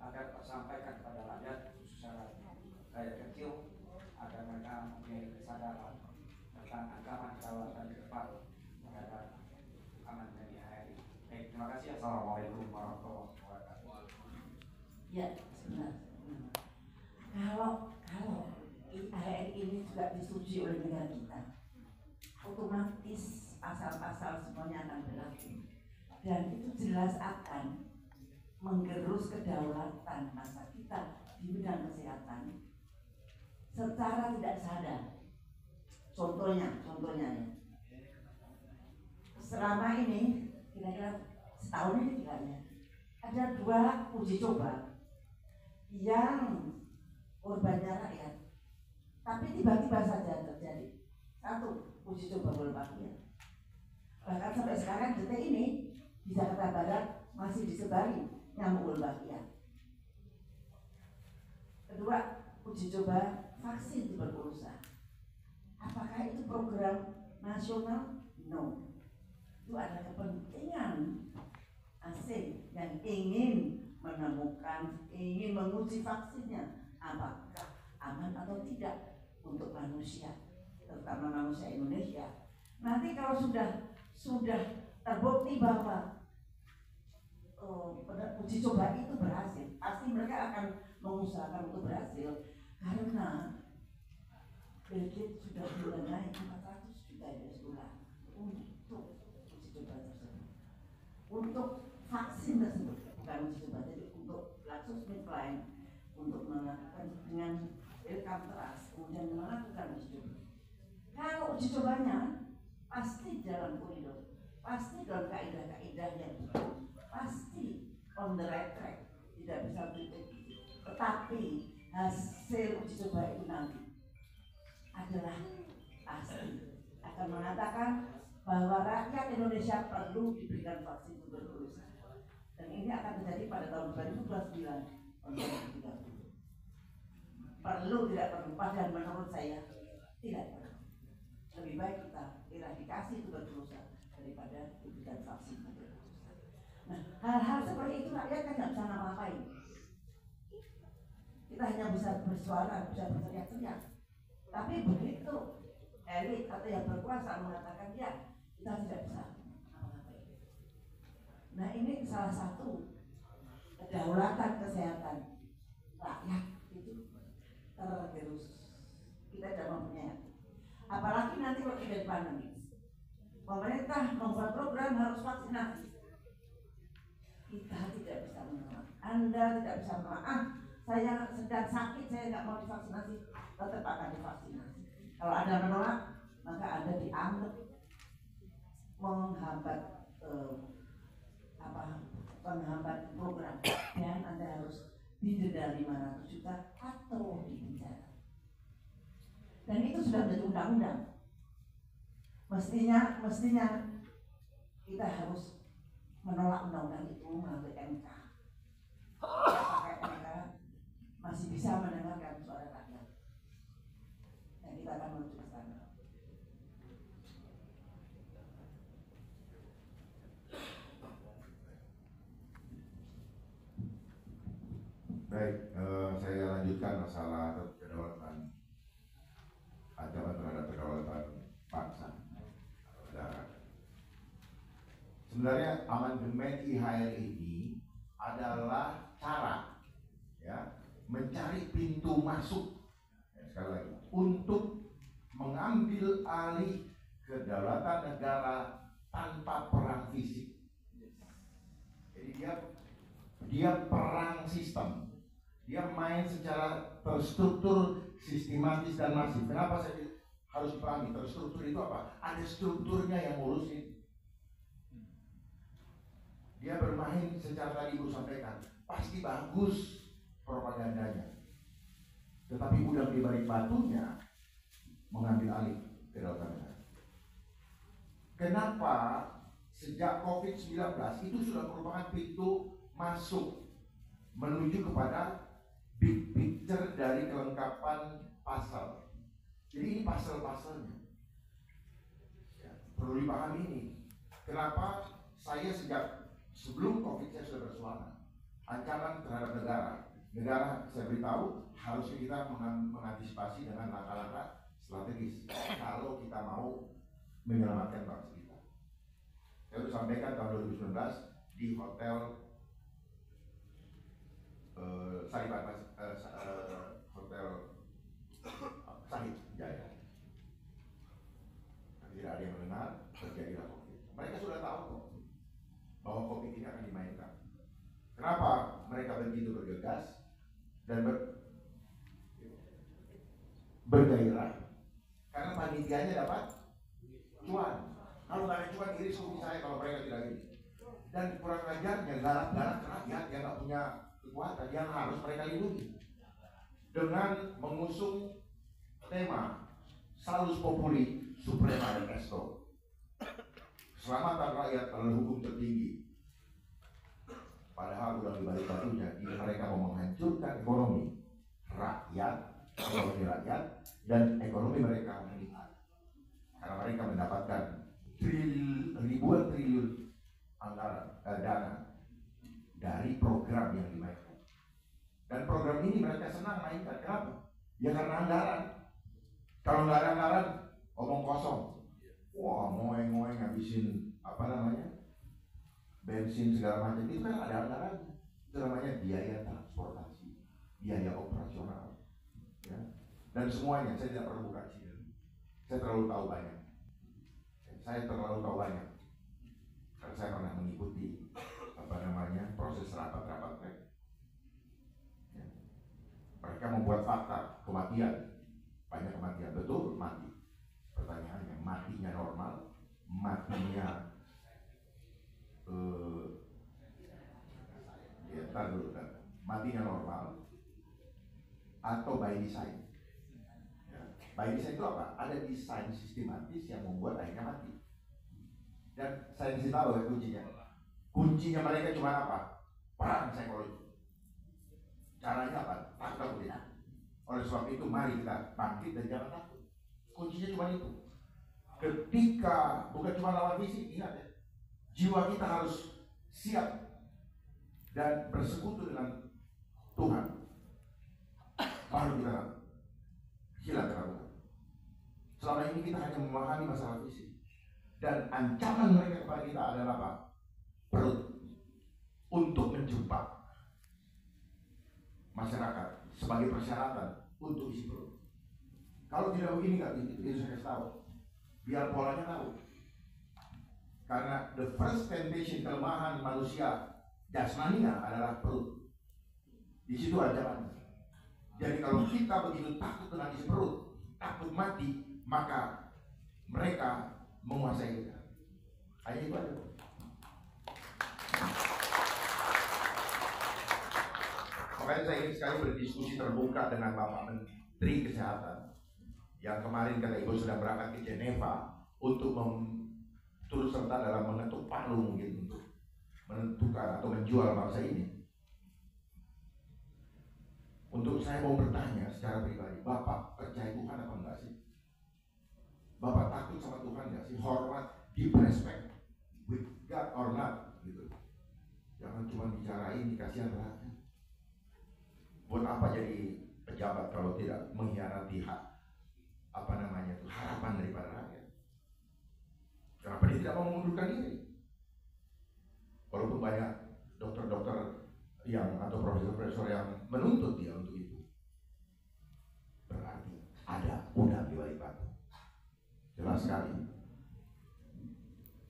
Speaker 4: agar tersampaikan kepada rakyat, khususnya rakyat kecil, agar mereka mempunyai kesadaran tentang ancaman kedaulatan ke depan terhadap amandemen IHR ini. Baik, terima kasih. Assalamualaikum warahmatullahi wabarakatuh.
Speaker 1: Ya, sebentar. Kalau IHR ini juga disetujui oleh negara kita, otomatis pasal-pasal semuanya akan berlaku, dan itu jelas akan menggerus kedaulatan bangsa kita di bidang kesehatan secara tidak sadar. Contohnya ya, selama ini kira-kira setahun ini kiranya ada 2 uji coba yang korbannya rakyat, tapi tiba-tiba saja terjadi. 1, uji coba Wolbachia. Bahkan sampai sekarang detik ini di Jakarta Barat masih disebari nyamuk Wolbachia. Kedua, uji coba vaksin tuberkulosa. Apakah itu program nasional? No. Itu adalah kepentingan asing yang ingin menemukan, ingin menguji vaksinnya apakah aman atau tidak untuk manusia, terutama manusia Indonesia. Nanti kalau sudah terbukti bahwa uji coba itu berhasil, pasti mereka akan mengusahakan untuk berhasil, karena Bill Gates sudah mengenai 400 juta US dollar untuk uji coba tersebut, untuk vaksin tersebut, bukan uji coba, jadi untuk GlaxoSmithKline, untuk melakukan dengan Elkamtras, kemudian melakukan uji coba. Kalau uji cobanya pasti dalam koridor, pasti dalam kaidah-kaidah yang betul, pasti on the right track, tidak bisa kritik. Tetapi hasil uji coba itu nanti adalah pasti akan mengatakan bahwa rakyat Indonesia perlu diberikan vaksin tuberkulosis. Dan ini akan terjadi pada tahun 2029 atau 2030. Perlu tidak perlu, padahal menurut saya tidak perlu. Lebih baik kita eradikasi tuberkulosis daripada diberikan vaksin tuberkulosis. Nah, hal-hal seperti itu rakyat kan nggak bisa ngapa-ngapain. Kita hanya bisa bersuara, bisa berteriak-teriak. Tapi begitu elit atau yang berkuasa mengatakan ya, kita tidak bisa ngapa-ngapain. Nah, ini salah satu kedaulatan kesehatan rakyat itu tergerus. Kita tidak mempunyai. Apalagi nanti waktu dari pandemi, pemerintah membuat program harus vaksinasi. Kita tidak bisa menolak. Anda tidak bisa menolak. Saya sedang sakit, saya nggak mau divaksinasi, tetap akan divaksinasi. Kalau Anda menolak, maka Anda dianggap menghambat menghambat program, dan Anda harus didenda 500 juta atau dipenjara. Dan itu sudah menjadi undang-undang. Mestinya kita harus menolak undang-undang itu melalui MK. Pakai MK masih bisa mendengarkan suara rakyat. Dan kita akan menuju ke sana.
Speaker 3: Baik, saya lanjutkan masalah kedaulatan ancaman terhadap kedaulatan bangsa negara. Sebenarnya amandemen IHR ini adalah cara ya mencari pintu masuk sekali lagi untuk mengambil alih kedaulatan negara tanpa perang fisik. Jadi dia perang sistem. Dia main secara terstruktur, sistematis dan masif. Kenapa saya harus dipahami? Terstruktur itu apa? Ada strukturnya yang ngurusin. Dia bermain secara tadi Ibu sampaikan, pasti bagus propagandanya. Tetapi udang di balik batunya mengambil alih kedaulatan negara. Kenapa sejak COVID-19 itu sudah merupakan pintu masuk menuju kepada big picture dari kelengkapan pasal. Jadi ini pasal-pasalnya ya, perlu dipahami ini. Kenapa saya sejak sebelum COVID saya sudah bersuara ancaman terhadap negara saya beritahu harusnya kita mengantisipasi dengan langkah-langkah strategis kalau kita mau menyelamatkan bangsa kita. Saya sudah sampaikan tahun 2019 di hotel Hotel Sahid Jaya. Tidak ada yang mendengar, terjadilah COVID. Mereka sudah tahu kok bahwa COVID ini akan dimainkan. Kenapa mereka begitu bergegas dan bergairah? Karena panitianya dapat cuan. Kalau nggak ada cuan, iris kopi saya kalau mereka tidak ini. Dan kurang ajarnya garap-garap rakyat yang nggak punya kekuatan yang harus mereka lindungi dengan mengusung tema Salus Populi Suprema Resto, keselamatan rakyat adalah hukum tertinggi. Padahal udah dibalik batunya mereka mau menghancurkan ekonomi rakyat dan ekonomi mereka meningkat karena mereka mendapatkan ribuan triliun anggaran dana dari program yang dimainkan. Dan program ini mereka senang mainkan. Kenapa? Ya karena anggaran. Kalau nggak ada anggaran, omong kosong. Wah, ngoeng-ngoeng ngabisin bensin segala macam. Itu kan ada anggaran. Itu namanya biaya transportasi, biaya operasional. Ya. Dan semuanya, saya tidak perlu buka sini. Saya terlalu tahu banyak. Karena saya pernah mengikuti proses rapat-rapat mereka. Ya. Mereka membuat fakta kematian, banyak kematian, betul mati. Pertanyaannya, matinya normal, matinya matinya normal atau by design? Ya. By design itu apa? Ada desain sistematis yang membuat akhirnya mati. Dan saya kasih tahu ya kuncinya. Kuncinya mereka cuma apa? Perang psikologi. Caranya apa? Takut ya. Oleh sebab itu mari kita bangkit dan jangan takut. Kuncinya cuma itu. Ketika bukan cuma lawan fisik, ingat ya, jiwa kita harus siap dan bersekutu dengan Tuhan. Baru kita hilang keraguan. Selama ini kita hanya memahami masalah fisik, dan ancaman mereka kepada kita adalah apa? Perut. Untuk menjebak masyarakat sebagai persyaratan untuk isi perut. Kalau tidak begini nggak, itu saya kasih tahu. Biar polanya tahu. Karena the first temptation, kelemahan manusia jasmaninya adalah perut. Di situ ancaman. Jadi kalau kita begitu takut dengan isi perut, takut mati, maka mereka menguasai kita. Hanya itu aja. Makanya saya ingin sekali berdiskusi terbuka dengan Bapak Menteri Kesehatan yang kemarin kata Ibu sudah berangkat ke Geneva untuk turut serta dalam mengetuk palu mungkin untuk menentukan atau menjual bangsa ini. Untuk saya mau bertanya secara pribadi, Bapak percaya Tuhan apa enggak sih? Bapak takut sama Tuhan enggak sih? Hormat, give respect with God or not gitu. Jangan cuma bicarain dikasih rakyat. Buat apa jadi pejabat kalau tidak mengkhianati harapan daripada rakyat? Kenapa dia tidak mau mengundurkan diri? Walaupun banyak dokter-dokter yang atau profesor-profesor yang menuntut dia untuk itu. Berarti ada udang di balik batu. Jelas sekali.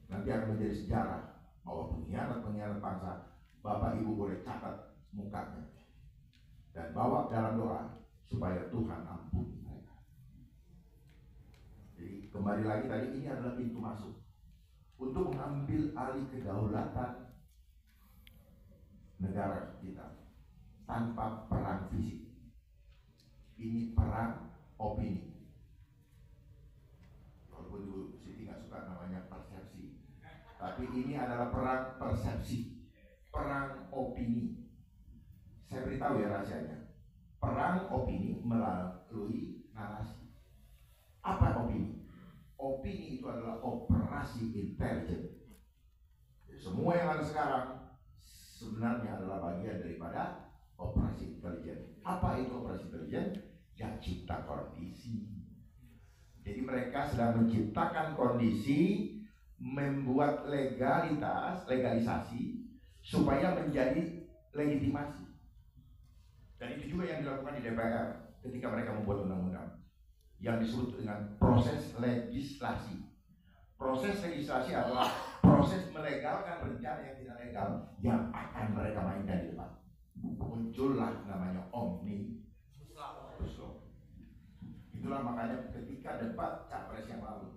Speaker 3: Nanti akan menjadi sejarah bahwa pengkhianat bangsa, Bapak Ibu boleh catat mukanya dan bawa dalam doa supaya Tuhan ampuni mereka. Jadi kembali lagi tadi, ini adalah pintu masuk untuk mengambil alih kedaulatan negara kita tanpa perang fisik. Ini perang opini. Walaupun dulu Siti nggak suka namanya persepsi, tapi ini adalah perang persepsi, perang opini. Saya beritahu ya rahasianya. Perang opini melalui narasi. Apa opini? Opini itu adalah operasi intelijen. Semua yang ada sekarang sebenarnya adalah bagian daripada operasi intelijen. Apa itu operasi intelijen? Ya cipta kondisi. Jadi mereka sedang menciptakan kondisi, membuat legalisasi supaya menjadi legitimasi. Dan itu juga yang dilakukan di DPR ketika mereka membuat undang-undang yang disebut dengan proses legislasi. Proses legislasi adalah proses melegalkan rencana yang tidak legal yang akan mereka mainkan di depan. Muncullah namanya Omnibus Law. Itulah makanya ketika debat capres yang lalu,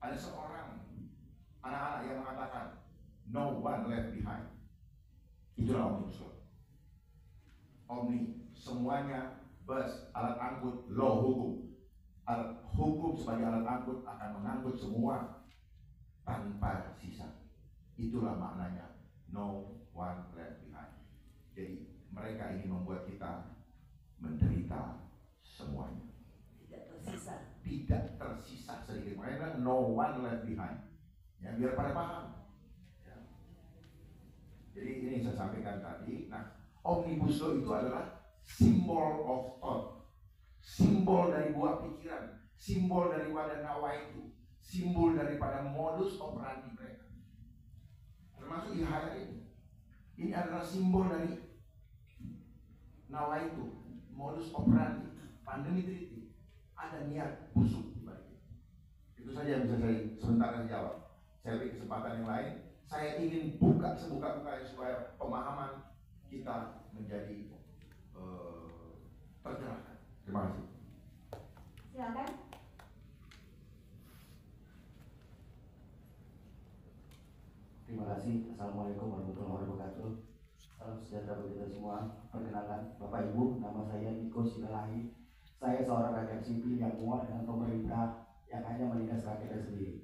Speaker 3: ada seorang anak-anak yang mengatakan no one left behind. Itulah Omnibus Law. Omni, semuanya bus, alat angkut, law, hukum. Alat hukum sebagai alat angkut akan mengangkut semua tanpa sisa. Itulah maknanya no one left behind. Jadi mereka ingin membuat kita menderita semuanya. Tidak tersisa sedikit. Makanya no one left behind. Ya, biar pada paham. Ya. Jadi ini yang saya sampaikan tadi. Nah, Omnibus Law itu adalah simbol of thought, simbol dari buah pikiran, simbol daripada nawaitu, simbol daripada modus operandi mereka. Termasuk IHR ini. Ini adalah simbol dari nawaitu, modus operandi, pandemi treaty. Ada niat busuk di balik. Itu saja yang bisa saya sebentar jawab. Saya beri kesempatan yang lain. Saya ingin buka sebuka-buka supaya pemahaman kita menjadi tercerahkan. Terima kasih.
Speaker 6: Silakan.
Speaker 7: Terima kasih. Assalamualaikum warahmatullahi wabarakatuh. Salam sejahtera bagi kita semua. Perkenalkan Bapak Ibu, nama saya Iko Silalahi. Saya seorang rakyat sipil yang muak dengan pemerintah yang hanya menindas rakyatnya sendiri.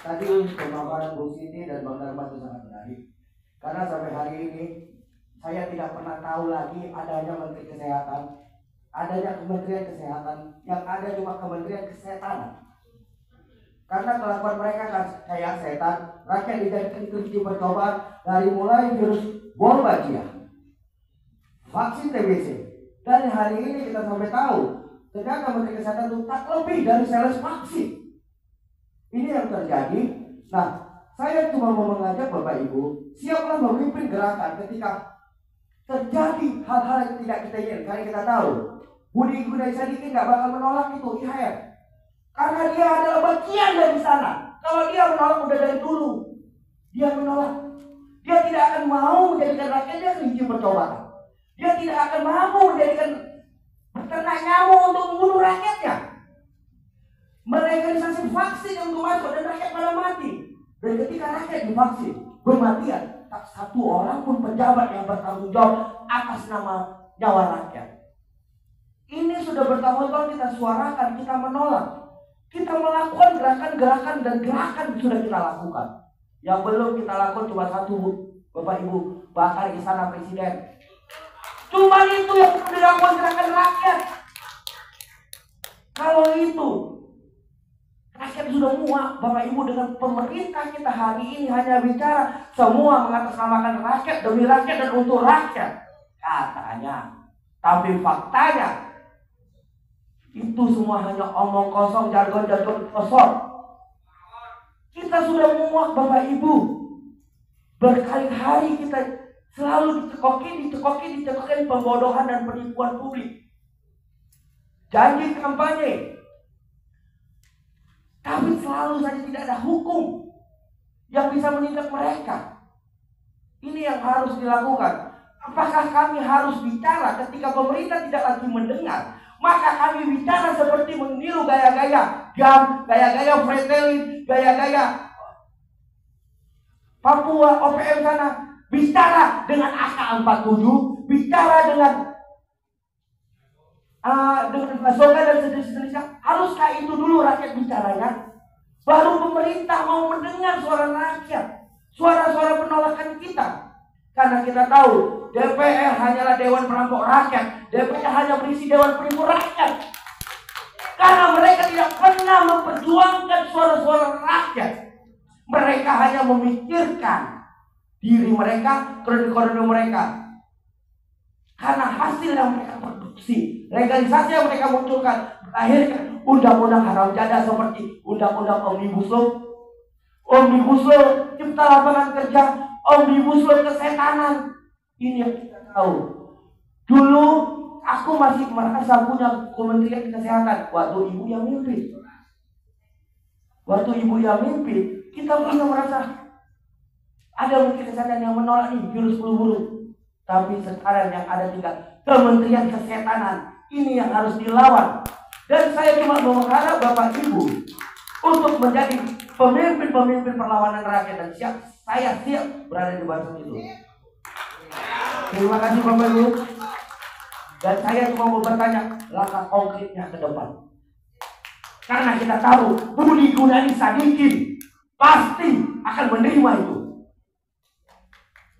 Speaker 7: Tadi pemaparan Bu Siti dan Bang Darma itu sangat menarik. Karena sampai hari ini saya tidak pernah tahu lagi adanya Menteri Kesehatan, adanya Kementerian Kesehatan, yang ada cuma Kementerian Kesehatan. Karena kelakuan mereka kan kayak setan, rakyat dijadikan kunci percobaan dari mulai virus Wolbachia, vaksin TBC, dan hari ini kita sampai tahu ternyata Menteri Kesehatan itu tak lebih dari sales vaksin. Ini yang terjadi. Nah, saya cuma mau mengajak Bapak Ibu, siaplah memimpin gerakan ketika terjadi hal-hal yang tidak kita inginkan. Karena kita tahu Budi Gunadisadikin nggak bakal menolak itu IHR, karena dia adalah bagian dari sana. Kalau dia menolak udah dari dulu, dia menolak. Dia tidak akan mau menjadikan rakyatnya kelinci percobaan. Dia tidak akan mau menjadikan peternak nyamuk untuk membunuh rakyatnya. Melegalisasi vaksin yang untuk masuk dan rakyat pada mati. Dan ketika rakyat divaksin bermatian, tak satu orang pun pejabat yang bertanggung jawab atas nama nyawa rakyat. Ini sudah bertahun-tahun kita suarakan, kita menolak. Kita melakukan gerakan-gerakan dan gerakan sudah kita lakukan. Yang belum kita lakukan cuma satu, Bapak Ibu, bakar istana presiden. Cuma itu yang perlu dilakukan gerakan rakyat. Kalau itu rakyat sudah muak, Bapak Ibu, dengan pemerintah kita hari ini hanya bicara semua mengatasnamakan rakyat demi rakyat dan untuk rakyat, katanya. Tapi faktanya itu semua hanya omong kosong, jargon-jargon kosong. Kita sudah muak, Bapak Ibu. Berkali-kali kita selalu dicekokin pembodohan dan penipuan publik. Janji kampanye, tapi selalu saja tidak ada hukum yang bisa menindak mereka. Ini yang harus dilakukan. Apakah kami harus bicara ketika pemerintah tidak lagi mendengar? Maka kami bicara seperti meniru gaya-gaya GAM, gaya-gaya Fretilin, gaya-gaya Papua, OPM sana. Bicara dengan AK-47, bicara dengan slogan dan sejenisnya. Haruskah itu dulu rakyat bicaranya? Baru pemerintah mau mendengar suara rakyat, suara-suara penolakan kita. Karena kita tahu DPR hanyalah dewan perampok rakyat. DPR hanya berisi dewan penipu rakyat. Karena mereka tidak pernah memperjuangkan suara-suara rakyat. Mereka hanya memikirkan diri mereka, kronik-kronik mereka. Karena hasil yang mereka produksi, legalisasi yang mereka munculkan, melahirkan undang-undang haram jadah seperti undang-undang Omnibus Law, Omnibus Law Cipta Lapangan Kerja, Omnibus Law kesetanan. Ini yang kita tahu. Dulu aku masih merasa punya Kementerian Kesehatan waktu ibu yang mimpin. Waktu ibu yang mimpin, kita punya merasa ada Menteri Kesehatan yang menolak nih virus flu burung. Tapi sekarang yang ada tinggal Kementerian Kesehatan. Ini yang harus dilawan. Dan saya cuma mengharap Bapak Ibu untuk menjadi pemimpin-pemimpin perlawanan rakyat, dan saya siap berada di barisan itu. Terima kasih Bapak Ibu. Dan saya cuma mau bertanya langkah konkretnya ke depan. Karena kita tahu Budi Gunadisadikin pasti akan menerima itu.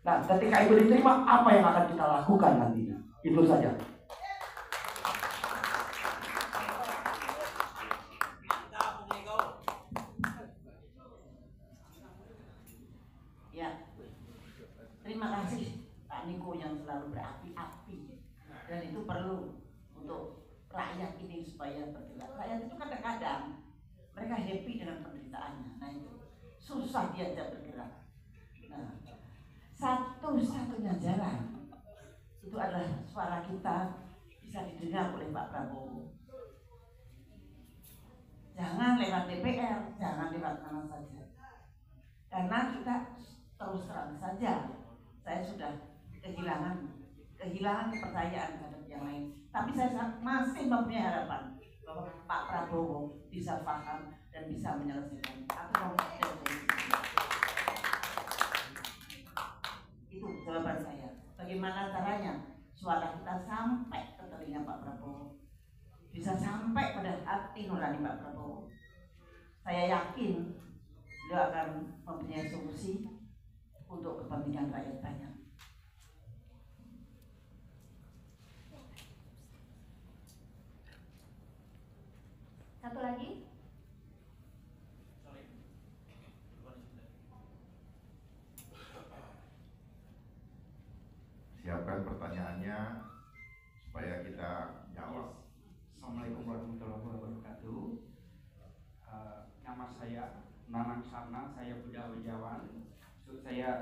Speaker 7: Nah, ketika itu diterima, apa yang akan kita lakukan nantinya? Itu saja.
Speaker 1: Ya, terima kasih Pak Niko yang selalu berapi-api. Dan itu perlu untuk rakyat ini supaya bergerak. Rakyat itu kadang-kadang mereka happy dengan penderitaannya. Nah itu susah diajak bergerak. Nah, satu-satunya jalan itu adalah suara kita bisa didengar oleh Pak Prabowo. Jangan lewat DPR, jangan lewat mana saja. Karena kita terus terang saja, saya sudah kehilangan kepercayaan terhadap yang lain. Tapi saya masih mempunyai harapan bahwa Pak Prabowo bisa paham dan bisa menyelesaikan atau itu jawaban saya. Bagaimana caranya suara kita sampai ke telinga Pak Prabowo, bisa sampai pada hati nurani Pak Prabowo. Saya yakin beliau akan mempunyai solusi untuk kepentingan rakyat banyak.
Speaker 6: Satu lagi.
Speaker 3: Siapkan pertanyaannya supaya kita jawab.
Speaker 8: Assalamualaikum warahmatullahi wabarakatuh. Nama saya Nanang Sarna, saya Buddha Wijawan. Saya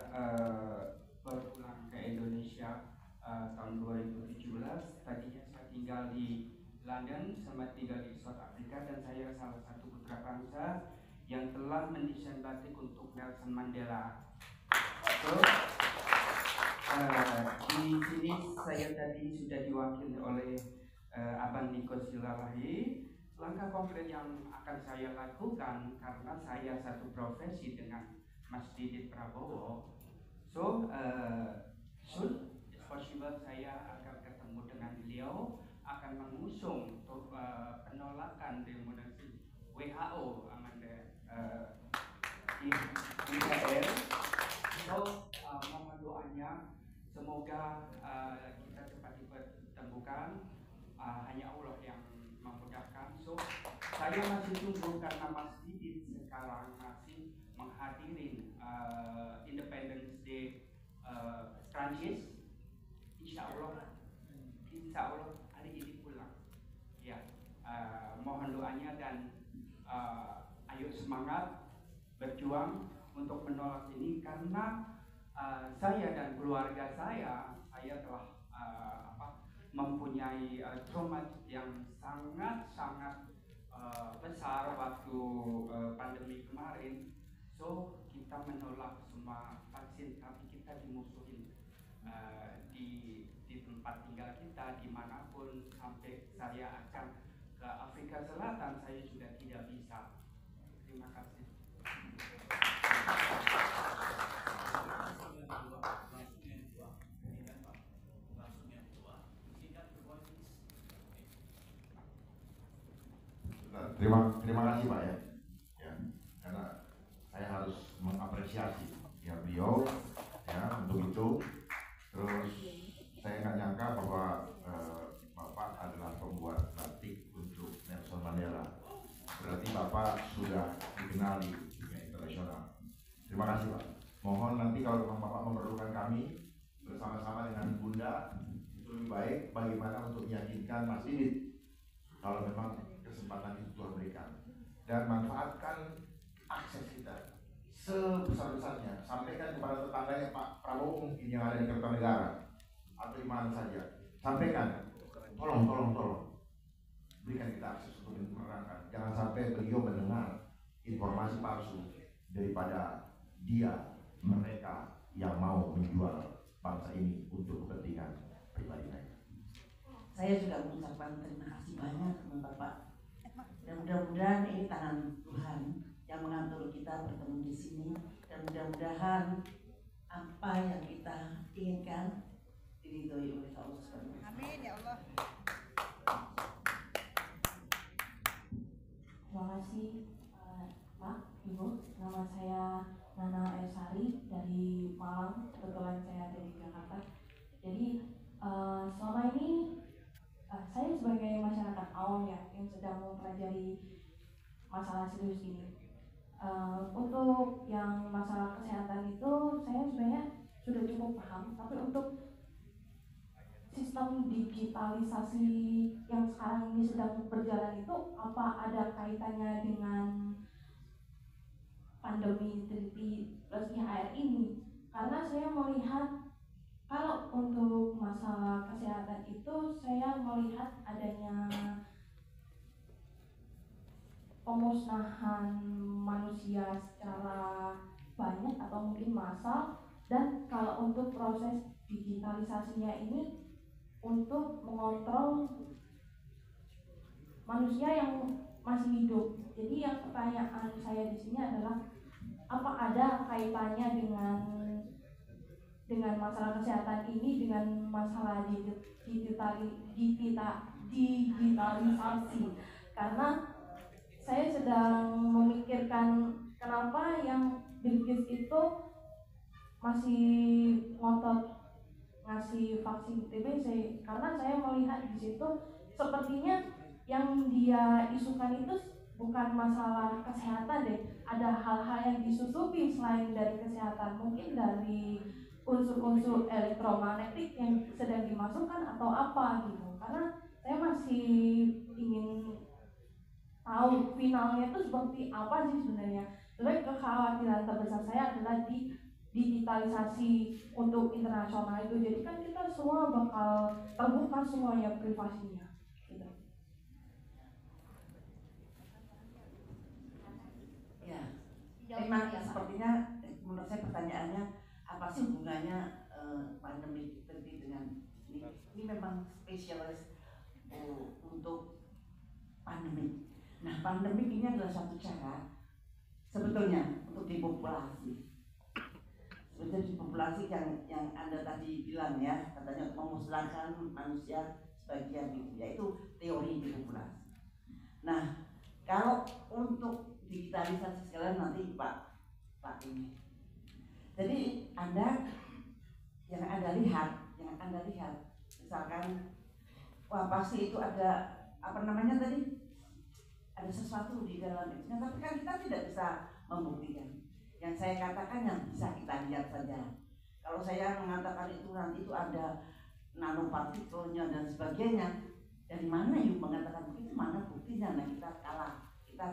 Speaker 8: baru pulang ke Indonesia tahun 2017. Tadinya saya tinggal di London, sama tinggal di South Africa, dan saya salah satu putra bangsa yang telah mendesain batik untuk Nelson Mandela. Di sini saya tadi sudah diwakili oleh Abang Niko Silalahi. Langkah konkret yang akan saya lakukan karena saya satu profesi dengan Mas Didit Prabowo. So soon it's possible saya akan ketemu dengan beliau, akan mengusung untuk penolakan demonstrasi WHO amanda di Israel. So mohon doanya semoga kita cepat ditemukan. Hanya Allah yang memudahkan. So saya masih tunggu karena Mas Didit sekarang masih menghadiri Independence Day Prancis. Insya Allah hari ini pulang. Ya, mohon doanya dan ayo semangat berjuang untuk menolak ini karena saya dan keluarga saya telah mempunyai trauma yang sangat besar waktu pandemi kemarin. So kita menolak semua vaksin, tapi kita dimusuhin di tempat tinggal kita dimanapun, sampai saya akan ke Afrika Selatan saya juga tidak bisa. Terima kasih.
Speaker 3: Terima kasih Pak ya, karena saya harus mengapresiasi ya beliau ya untuk itu. Terus saya nggak nyangka bahwa Bapak adalah pembuat batik untuk Nelson Mandela. Berarti Bapak sudah dikenal di dunia internasional. Terima kasih Pak. Mohon nanti kalau memang Bapak memerlukan kami bersama-sama dengan Bunda, itu lebih baik bagaimana untuk meyakinkan Mas Didit kalau memang kesempatan itu Tuhan berikan, dan manfaatkan akses kita sebesar-besarnya. Sampaikan kepada tetangganya Pak Prabowo mungkin yang ada di Kertanegara atau di mana saja, sampaikan, tolong berikan kita akses untuk menerangkan. Jangan sampai beliau mendengar informasi palsu daripada mereka yang mau menjual bangsa ini untuk kepentingan pribadi mereka.
Speaker 1: Saya juga mengucapkan terima kasih banyak teman Bapak. Dan mudah-mudahan ini tangan Tuhan yang mengatur kita bertemu di sini, dan mudah-mudahan apa yang kita inginkan diridhoi oleh Allah Subhanahu wa Ta'ala.
Speaker 6: Amin ya Allah.
Speaker 9: Terima kasih Pak, Ibu. Nama saya Nana Esari dari Malang. Kebetulan saya ada di Jakarta. Jadi selama ini saya sebagai masyarakat awam ya yang sedang mempelajari masalah serius ini. Untuk yang masalah kesehatan itu saya sebenarnya sudah cukup paham, tapi untuk sistem digitalisasi yang sekarang ini sedang berjalan itu apa ada kaitannya dengan pandemi plus IHR ini? Karena saya melihat kalau untuk masalah kesehatan itu saya melihat adanya pemusnahan manusia secara banyak atau mungkin massal, dan kalau untuk proses digitalisasinya ini untuk mengontrol manusia yang masih hidup. Jadi yang pertanyaan saya di sini adalah apa ada kaitannya dengan masalah kesehatan ini dengan masalah digitalisasi? Karena saya sedang memikirkan kenapa yang Bill Gates itu masih ngotot ngasih vaksin TBC, karena saya melihat di situ sepertinya yang dia isukan itu bukan masalah kesehatan deh, ada hal-hal yang disusupi selain dari kesehatan, mungkin dari unsur-unsur elektromagnetik yang sedang dimasukkan atau apa gitu. Karena saya masih ingin tahu finalnya itu seperti apa sih sebenarnya. Sebenarnya kekhawatiran terbesar saya adalah di digitalisasi untuk internasional itu. Jadi kan kita semua bakal terbuka semuanya privasinya. Gitu.
Speaker 1: Ya, memang sepertinya menurut saya pertanyaannya apa sih hubungannya pandemi tadi dengan ini? Ini memang spesialis untuk pandemi. Nah, pandemi ini adalah satu cara sebetulnya untuk depopulasi. Sebetulnya depopulasi yang Anda tadi bilang ya, katanya memusnahkan manusia sebagian itu, yaitu teori depopulasi. Nah, kalau untuk digitalisasi sekalian nanti Pak ini. Jadi yang Anda lihat, misalkan wah pasti itu ada ada sesuatu di dalam itu, tapi kan kita tidak bisa membuktikan. Yang saya katakan yang bisa kita lihat saja. Kalau saya mengatakan itu nanti itu ada nanopartikelnya dan sebagainya, dari mana yuk mengatakan begitu, mana buktinya? Nah kita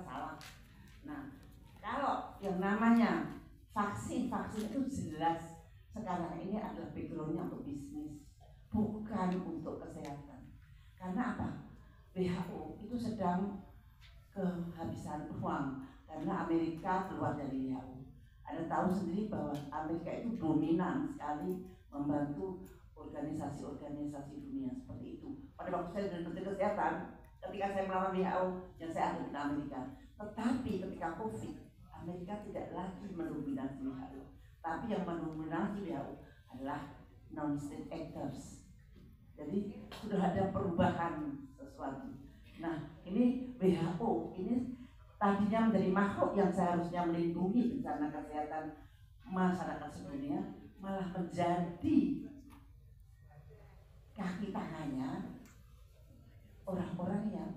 Speaker 1: salah. Nah kalau yang namanya vaksin itu jelas sekarang ini adalah backgroundnya untuk bisnis, bukan untuk kesehatan. Karena apa? WHO itu sedang kehabisan uang karena Amerika keluar dari WHO. Anda tahu sendiri bahwa Amerika itu dominan sekali membantu organisasi-organisasi dunia seperti itu. Pada waktu saya jadi Menteri Kesehatan, ketika saya melawan WHO, yang saya ada di Amerika. Tetapi ketika COVID, Amerika tidak lagi mendominasi WHO. Tapi yang mendominasi WHO adalah non-state actors. Jadi sudah ada perubahan sesuatu. Nah, ini WHO ini tadinya menjadi makhluk yang seharusnya melindungi bencana kesehatan masyarakat sedunia, malah menjadi kaki tangannya orang-orang yang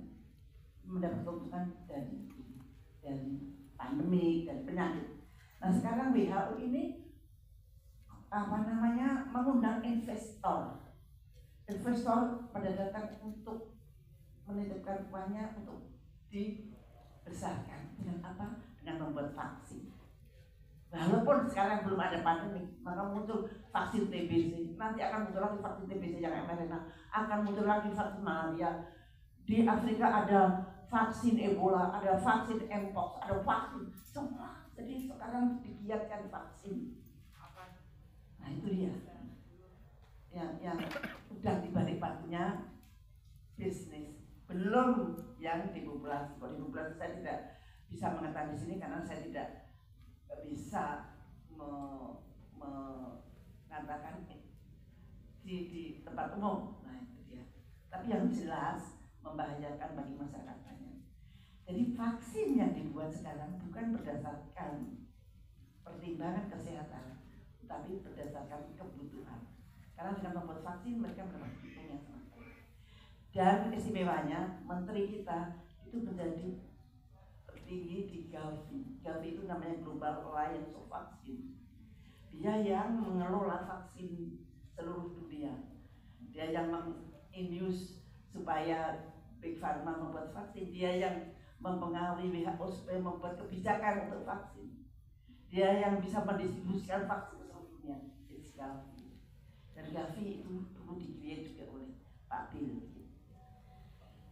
Speaker 1: mendapat keuntungan dari pandemi dan penyakit. Nah sekarang WHO ini mengundang investor pada datang untuk menitipkan uangnya untuk dibesarkan dengan apa? Dengan membuat vaksin. Walaupun sekarang belum ada pandemi, maka muncul vaksin TBC. Nanti akan muncul lagi vaksin TBC yang mRNA, akan muncul lagi vaksin malaria. Di Afrika ada vaksin Ebola, ada vaksin Mpox, ada vaksin semua. Jadi sekarang digiatkan vaksin. Nah itu dia. Yang udah dibalik batunya bisnis. Belum yang depopulasi. Kalau depopulasi saya tidak bisa mengatakan di sini karena saya tidak bisa mengatakan di tempat umum. Nah itu dia. Tapi yang jelas membahayakan bagi masyarakat banyak. Jadi vaksin yang dibuat sekarang bukan berdasarkan pertimbangan kesehatan, tapi berdasarkan kebutuhan. Karena dengan membuat vaksin mereka mendapat keuntungan yang sama. Dan istimewanya menteri kita itu menjadi tertinggi di Gavi. Gavi itu namanya Global Alliance of Vaccine. Dia yang mengelola vaksin seluruh dunia. Dia yang menginduce supaya Big Pharma membuat vaksin. Dia yang mempengaruhi WHO supaya membuat kebijakan untuk vaksin. Dia yang bisa mendistribusikan vaksin ke seluruh dunia. It's Gavi. Dan Gavi itu dulu di-create juga oleh Pak Bill.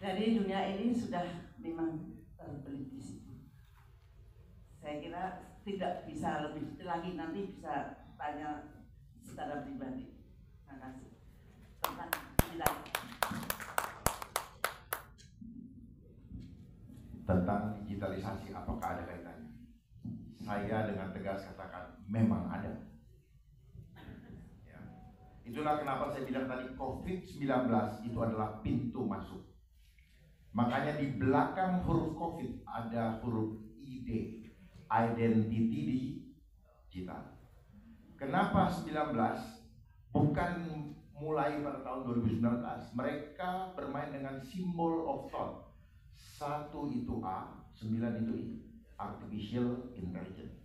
Speaker 1: Dari dunia ini sudah memang terbelit di situ. Saya kira tidak bisa lebih lagi, nanti bisa tanya secara pribadi. Terima kasih.
Speaker 3: Tentang digitalisasi, apakah ada kaitannya? Saya dengan tegas katakan memang ada. Ya. Itulah kenapa saya bilang tadi COVID-19 itu adalah pintu masuk. Makanya di belakang huruf COVID ada huruf ID, identity digital. Kenapa 19? Bukan mulai pada tahun 2019. Mereka bermain dengan symbol of thought. 1 itu A, 9 itu I. Artificial intelligence.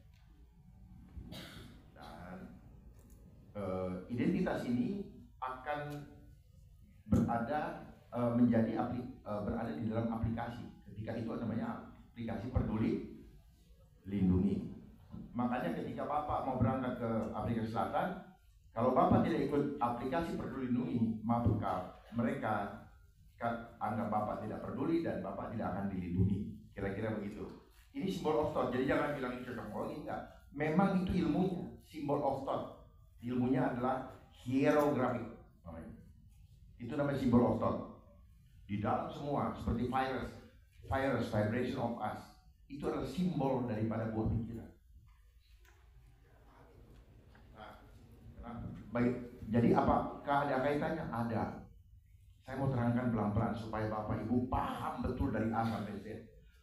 Speaker 3: Dan identitas ini akan berada berada di dalam aplikasi. Ketika itu namanya aplikasi Peduli Lindungi. Makanya ketika Bapak mau berangkat ke Afrika Selatan, kalau Bapak tidak ikut aplikasi Peduli Lindungi, maka mereka anggap Bapak tidak peduli dan Bapak tidak akan dilindungi. Kira-kira begitu. Ini symbol of thought. Jadi jangan bilang itu teknologi, enggak. Memang itu ilmunya, symbol of thought. Ilmunya adalah hieroglyphic. Itu namanya symbol of thought. Di dalam semua seperti virus, vibration of us, itu adalah simbol daripada buah pikiran. Nah, baik. Jadi apakah ada kaitannya? Ada. Saya mau terangkan pelan-pelan supaya Bapak Ibu paham betul dari A sampai Z.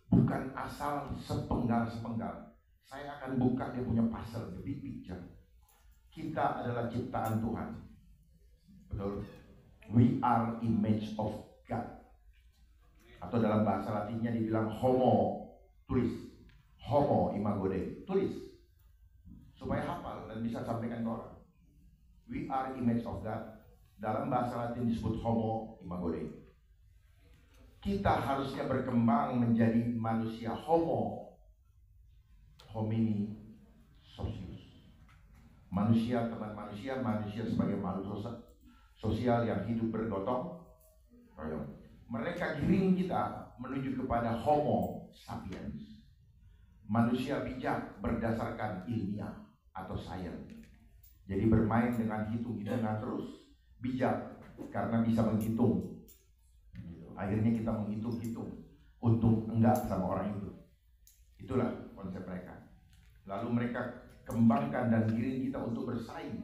Speaker 3: Bukan asal sepenggal-sepenggal. Saya akan buka dia punya puzzle, the big picture. Kita adalah ciptaan Tuhan. Betul? We are image of God. Atau dalam bahasa Latinnya dibilang homo, tulis. Homo imago Dei, tulis. Supaya hafal dan bisa sampaikan ke orang. We are image of God. Dalam bahasa Latin disebut homo imago Dei. Kita harusnya berkembang menjadi manusia homo homini socius. Manusia teman manusia, manusia sebagai makhluk sosial yang hidup bergotong royong. Mereka giring kita menuju kepada homo sapiens. Manusia bijak berdasarkan ilmiah atau sains. Jadi bermain dengan hitung-hitungan terus. Bijak karena bisa menghitung. Akhirnya kita menghitung-hitung, untung enggak sama orang itu. Itulah konsep mereka. Lalu mereka kembangkan dan giring kita untuk bersaing.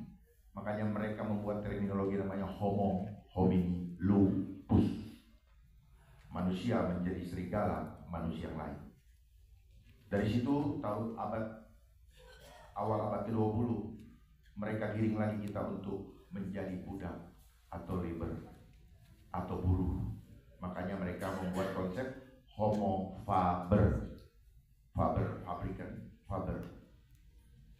Speaker 3: Makanya mereka membuat terminologi namanya homo homini lupus. Manusia menjadi serigala manusia yang lain. Dari situ awal abad ke-20 mereka giring lagi kita untuk menjadi budak atau labor atau buruh. Makanya mereka membuat konsep homo faber, faber.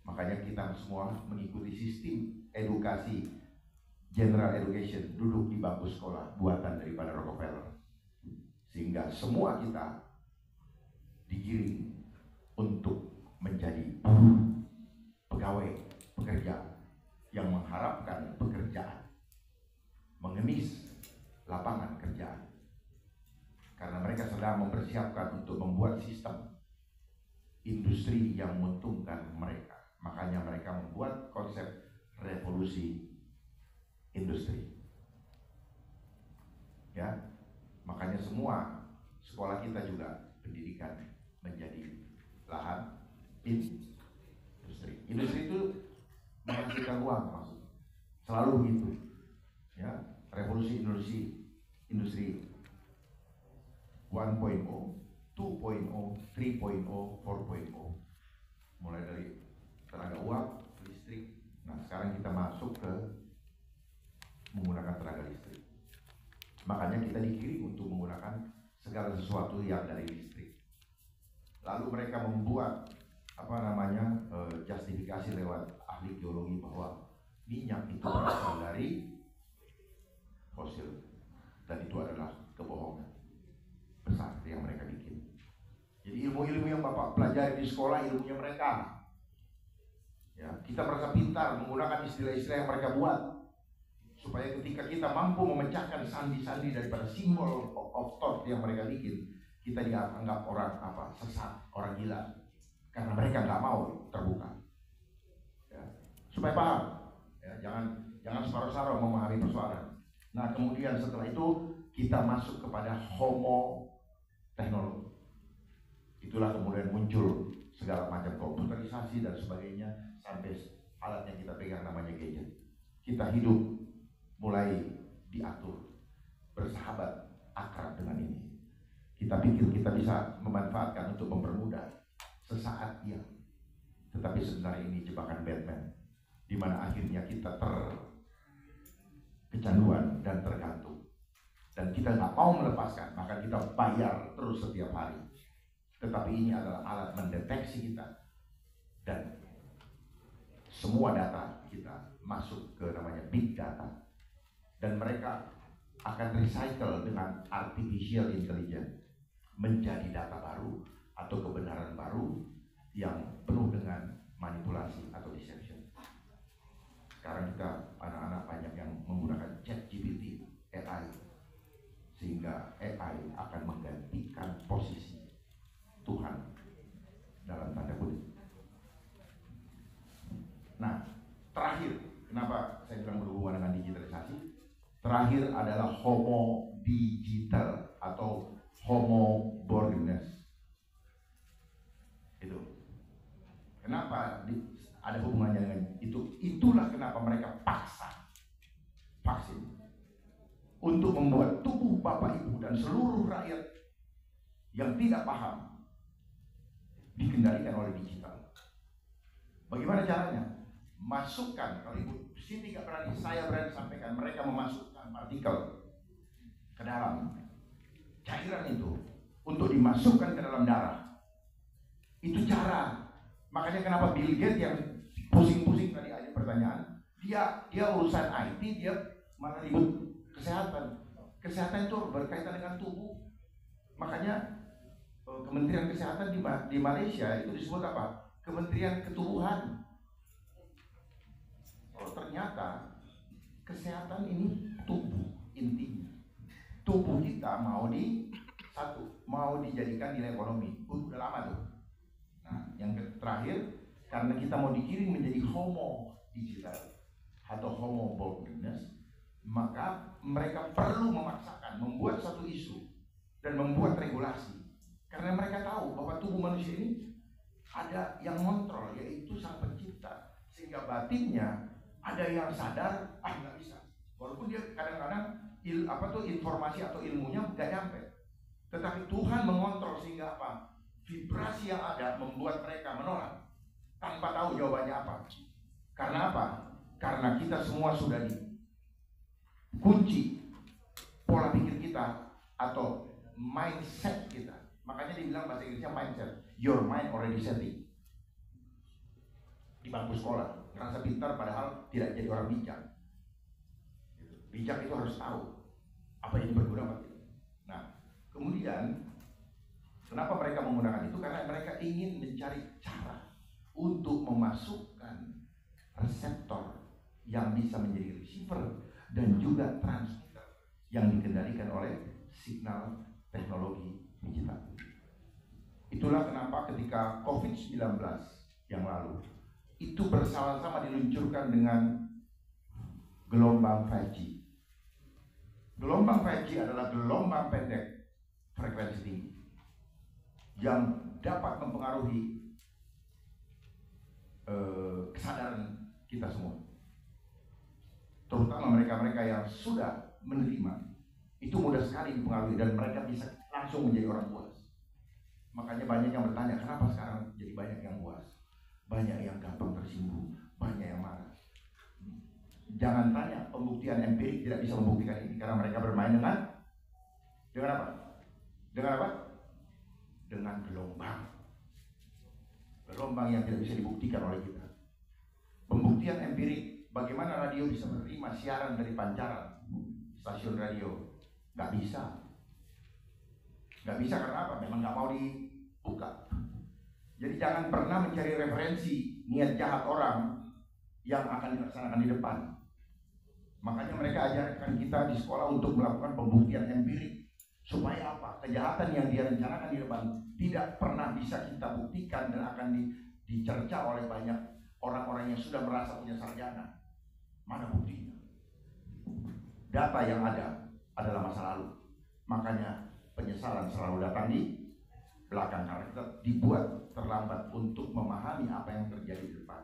Speaker 3: Makanya kita semua mengikuti sistem edukasi general education, duduk di bangku sekolah buatan daripada Rockefeller. Sehingga semua kita digiring untuk menjadi pegawai, pekerja yang mengharapkan pekerjaan, mengemis lapangan kerjaan. Karena mereka sedang mempersiapkan untuk membuat sistem industri yang menguntungkan mereka. Makanya mereka membuat konsep revolusi industri. Ya, makanya semua sekolah kita juga pendidikan menjadi lahan industri. Industri itu menghasilkan uang, maksudnya. Selalu begitu. Ya, revolusi industri 1.0, 2.0, 3.0, 4.0. Mulai dari tenaga uap, listrik. Nah, sekarang kita masuk ke menggunakan tenaga listrik. Makanya kita dikirim untuk menggunakan segala sesuatu yang dari listrik. Lalu mereka membuat justifikasi lewat ahli geologi bahwa minyak itu berasal dari fosil dan itu adalah kebohongan besar yang mereka bikin. Jadi ilmu-ilmu yang Bapak pelajari di sekolah ilmunya mereka. Ya, kita merasa pintar menggunakan istilah-istilah yang mereka buat supaya ketika kita mampu memecahkan sandi-sandi daripada simbol of thought yang mereka bikin, kita dianggap orang sesat, orang gila, karena mereka nggak mau terbuka. Ya, supaya paham, ya, jangan separuh-saruh memahami persoalan. Nah, kemudian setelah itu kita masuk kepada homo teknologi. Itulah kemudian muncul segala macam komputerisasi dan sebagainya sampai alat yang kita pegang namanya gadget. Kita hidup mulai diatur, bersahabat, akrab dengan ini. Kita pikir kita bisa memanfaatkan untuk mempermudah sesaat iya. Tetapi sebenarnya ini jebakan Batman, di mana akhirnya kita kecanduan dan tergantung. Dan kita nggak mau melepaskan, maka kita bayar terus setiap hari. Tetapi ini adalah alat mendeteksi kita. Dan semua data kita masuk ke namanya big data. Dan mereka akan recycle dengan artificial intelligence menjadi data baru atau kebenaran baru yang penuh dengan manipulasi atau deception. Sekarang kita anak-anak banyak yang menggunakan ChatGPT, AI, sehingga AI akan menggantikan posisi Tuhan dalam tanda kutip. Nah, terakhir, kenapa saya bilang berhubungan dengan digitalisasi? Terakhir adalah homo digital atau homo boardiness. Itu. Kenapa ada hubungannya dengan itu? Itulah kenapa mereka paksa vaksin untuk membuat tubuh Bapak Ibu dan seluruh rakyat yang tidak paham dikendalikan oleh digital. Bagaimana caranya? Masukkan, kalau Ibu Siti nggak berani, saya berani sampaikan, mereka memasukkan partikel ke dalam cairan itu untuk dimasukkan ke dalam darah. Itu cara. Makanya kenapa Bill Gates yang pusing-pusing tadi aja pertanyaan, dia urusan IT, dia malah ribut kesehatan. Kesehatan itu berkaitan dengan tubuh. Makanya Kementerian Kesehatan di Malaysia itu disebut apa? Kementerian Ketubuhan. Oh, ternyata kesehatan ini tubuh intinya. Tubuh kita mau dijadikan nilai ekonomi. Udah lama tuh. Nah, yang terakhir, karena kita mau dikirim menjadi homo digital atau homo boardiness, maka mereka perlu memaksakan membuat satu isu dan membuat regulasi. Karena mereka tahu bahwa tubuh manusia ini ada yang kontrol, yaitu Sang Pencipta. Sehingga batinnya ada yang sadar, nggak bisa. Walaupun dia kadang-kadang informasi atau ilmunya nggak nyampe. Tetapi Tuhan mengontrol sehingga apa? Vibrasi yang ada membuat mereka menolak tanpa tahu jawabannya apa. Karena apa? Karena kita semua sudah dikunci pola pikir kita atau mindset kita. Makanya dibilang bahasa Inggrisnya mindset. Your mind already setting. Di bangku sekolah ngerasa pintar padahal tidak jadi orang bijak. Bijak itu harus tahu apa yang berguna apa tidak. Nah, kemudian kenapa mereka menggunakan itu? Karena mereka ingin mencari cara untuk memasukkan reseptor yang bisa menjadi receiver dan juga transmitter yang dikendalikan oleh signal teknologi digital. Itulah kenapa ketika COVID-19 yang lalu itu bersama-sama diluncurkan dengan gelombang 5G. Gelombang 5G adalah gelombang pendek frekuensi tinggi yang dapat mempengaruhi kesadaran kita semua, terutama mereka-mereka yang sudah menerima. Itu mudah sekali dipengaruhi dan mereka bisa langsung menjadi orang puas. Makanya banyak yang bertanya, kenapa sekarang jadi banyak yang puas, banyak yang gampang tersinggung, banyak yang marah. Jangan tanya, pembuktian empirik tidak bisa membuktikan ini karena mereka bermain dengan apa? Dengan apa? Dengan gelombang. Gelombang yang tidak bisa dibuktikan oleh kita. Pembuktian empirik, bagaimana radio bisa menerima siaran dari pancaran stasiun radio? Nggak bisa. Nggak bisa karena apa? Memang nggak mau dibuka. Jadi jangan pernah mencari referensi niat jahat orang yang akan dilaksanakan di depan. Makanya mereka ajarkan kita di sekolah untuk melakukan pembuktian empirik. Supaya apa? Kejahatan yang dia rencanakan di depan tidak pernah bisa kita buktikan dan akan dicerca oleh banyak orang-orang yang sudah merasa punya sarjana. Mana buktinya? Data yang ada adalah masa lalu. Makanya penyesalan selalu datang di belakang karena kita dibuat terlambat untuk memahami apa yang terjadi di depan.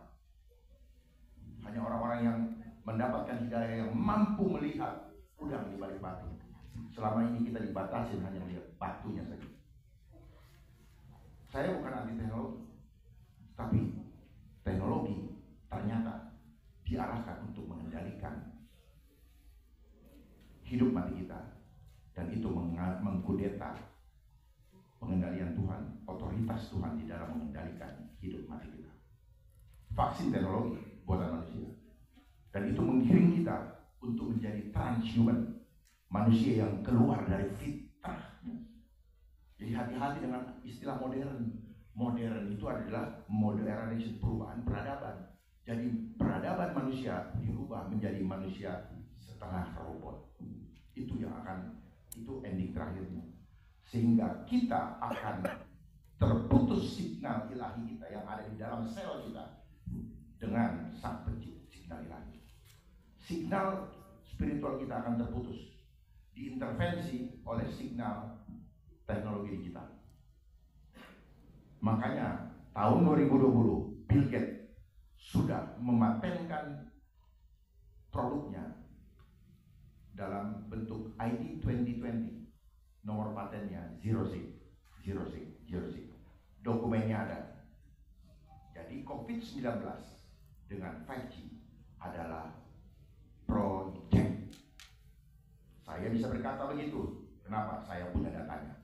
Speaker 3: Hanya orang-orang yang mendapatkan hidayah yang mampu melihat udang di balik batu. Selama ini kita dibatasi hanya melihat batunya saja. Saya bukan anti teknologi, Tapi teknologi ternyata diarahkan untuk mengendalikan hidup mati kita, dan itu mengkudeta pengendalian Tuhan, otoritas Tuhan di dalam mengendalikan hidup mati kita. Vaksin teknologi buatan manusia, dan itu menggiring kita untuk menjadi transhuman, manusia yang keluar dari fitrahnya. Jadi hati-hati dengan istilah modern. Modern itu adalah modernization, perubahan peradaban. Jadi peradaban manusia dirubah menjadi manusia setengah robot. Itu yang itu ending terakhirnya. Sehingga kita akan terputus signal ilahi kita yang ada di dalam sel kita dengan sang pencipta signal ilahi. Signal spiritual kita akan terputus, diintervensi oleh signal teknologi digital. Makanya tahun 2020 Bill Gates sudah mematenkan produknya dalam bentuk ID 2020, nomor patennya 06. Dokumennya ada. Jadi COVID-19 dengan 5G adalah project. Saya bisa berkata begitu. Kenapa? Saya punya datanya.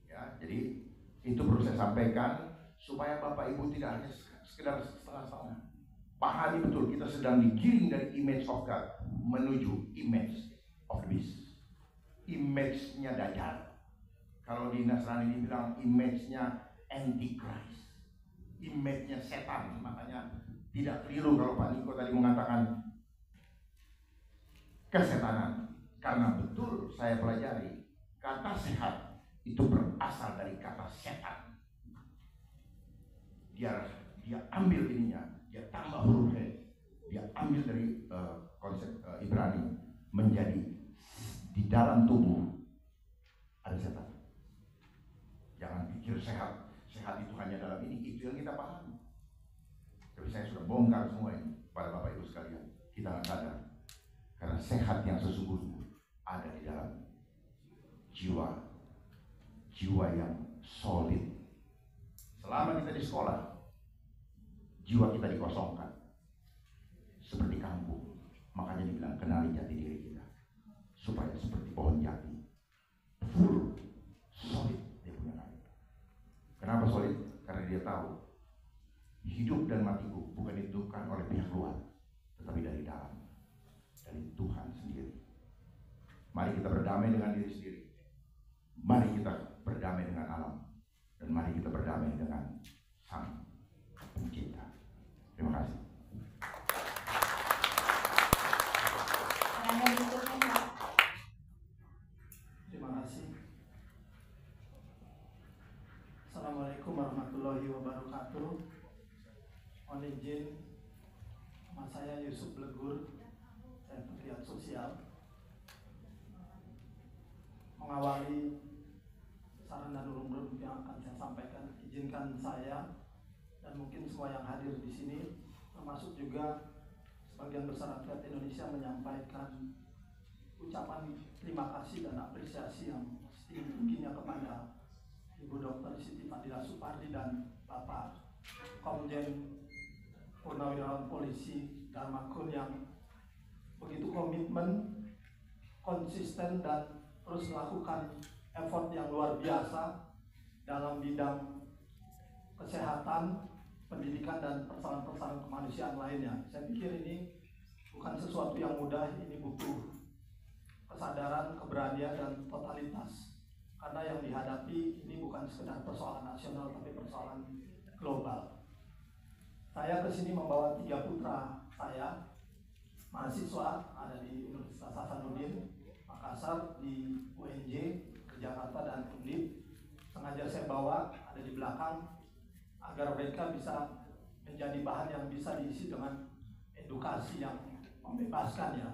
Speaker 3: Ya, jadi itu perlu saya sampaikan supaya Bapak Ibu tidak hanya sekedar setengah-setengah. Pahami betul, kita sedang digiring dari image of God menuju image of the beast. Image-nya Dajjal. Kalau di Nasrani dibilang image-nya Antichrist, image-nya setan. Makanya tidak keliru kalau Pak Niko tadi mengatakan kesetanan, karena betul saya pelajari kata sehat itu berasal dari kata setan. Dia ambil ininya, dia tambah huruf he, dia ambil dari konsep Ibrani menjadi di dalam tubuh ada setan. Jangan pikir sehat itu hanya dalam ini, itu yang kita pahami. Tapi saya sudah bongkar semua ini pada Bapak Ibu sekalian. Kita nggak sadar karena sehat yang sesungguhnya ada di dalam jiwa yang solid. Selama kita di sekolah, jiwa kita dikosongkan seperti kampung. Makanya dibilang kenali jati diri kita supaya seperti pohon jati, full solid dia punya kayu. Kenapa solid? Karena dia tahu hidup dan matiku bukan ditentukan oleh pihak luar, tetapi dari dalam, dari Tuhan sendiri. Mari kita berdamai dengan diri sendiri. Mari kita berdamai dengan alam, dan mari kita berdamai dengan Sang Pencipta. Terima kasih.
Speaker 10: Terima kasih. Assalamualaikum warahmatullahi wabarakatuh. Mohon izin, nama saya Yusuf Blegur, saya pegiat sosial. Mengawali saran dan urun-urun yang akan saya sampaikan, izinkan saya dan mungkin semua yang hadir di sini, termasuk juga sebagian besar rakyat Indonesia, menyampaikan ucapan terima kasih dan apresiasi yang setinggi-tingginya kepada Ibu Dr. Siti Fadila Supardi dan Bapak Komjen Purnawirawan Polisi Darmakun yang begitu komitmen, konsisten, dan terus melakukan effort yang luar biasa dalam bidang kesehatan, pendidikan, dan persoalan-persoalan kemanusiaan lainnya. Saya pikir ini bukan sesuatu yang mudah, ini butuh kesadaran, keberanian, dan totalitas. Karena yang dihadapi ini bukan sekedar persoalan nasional, tapi persoalan global. Saya kesini membawa 3 putra saya, mahasiswa ada di Universitas Hasanuddin Makassar, di UNJ, ke Jakarta, dan Undip. Sengaja saya bawa ada di belakang agar mereka bisa menjadi bahan yang bisa diisi dengan edukasi yang membebaskan, ya.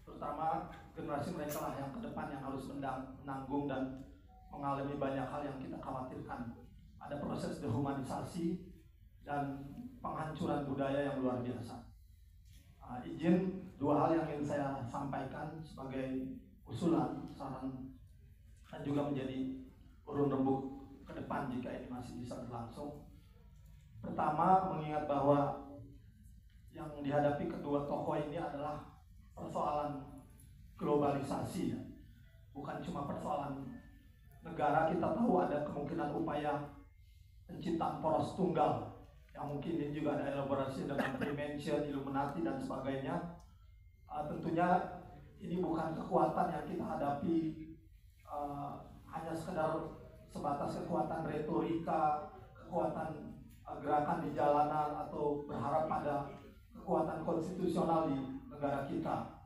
Speaker 10: Terutama generasi mereka lah yang ke depan yang harus menanggung dan mengalami banyak hal yang kita khawatirkan. Ada proses dehumanisasi dan penghancuran budaya yang luar biasa. Izin 2 hal yang ingin saya sampaikan sebagai usulan, saran, dan juga menjadi urun rembuk ke depan jika ini masih bisa berlangsung. Pertama, mengingat bahwa yang dihadapi kedua tokoh ini adalah persoalan globalisasi, ya. Bukan cuma persoalan negara. Kita tahu ada kemungkinan upaya penciptaan poros tunggal, yang mungkin ini juga ada elaborasi dengan Freemanson, Illuminati dan sebagainya. Tentunya ini bukan kekuatan yang kita hadapi hanya sekedar sebatas kekuatan retorika, kekuatan gerakan di jalanan, atau berharap pada kekuatan konstitusional di negara kita.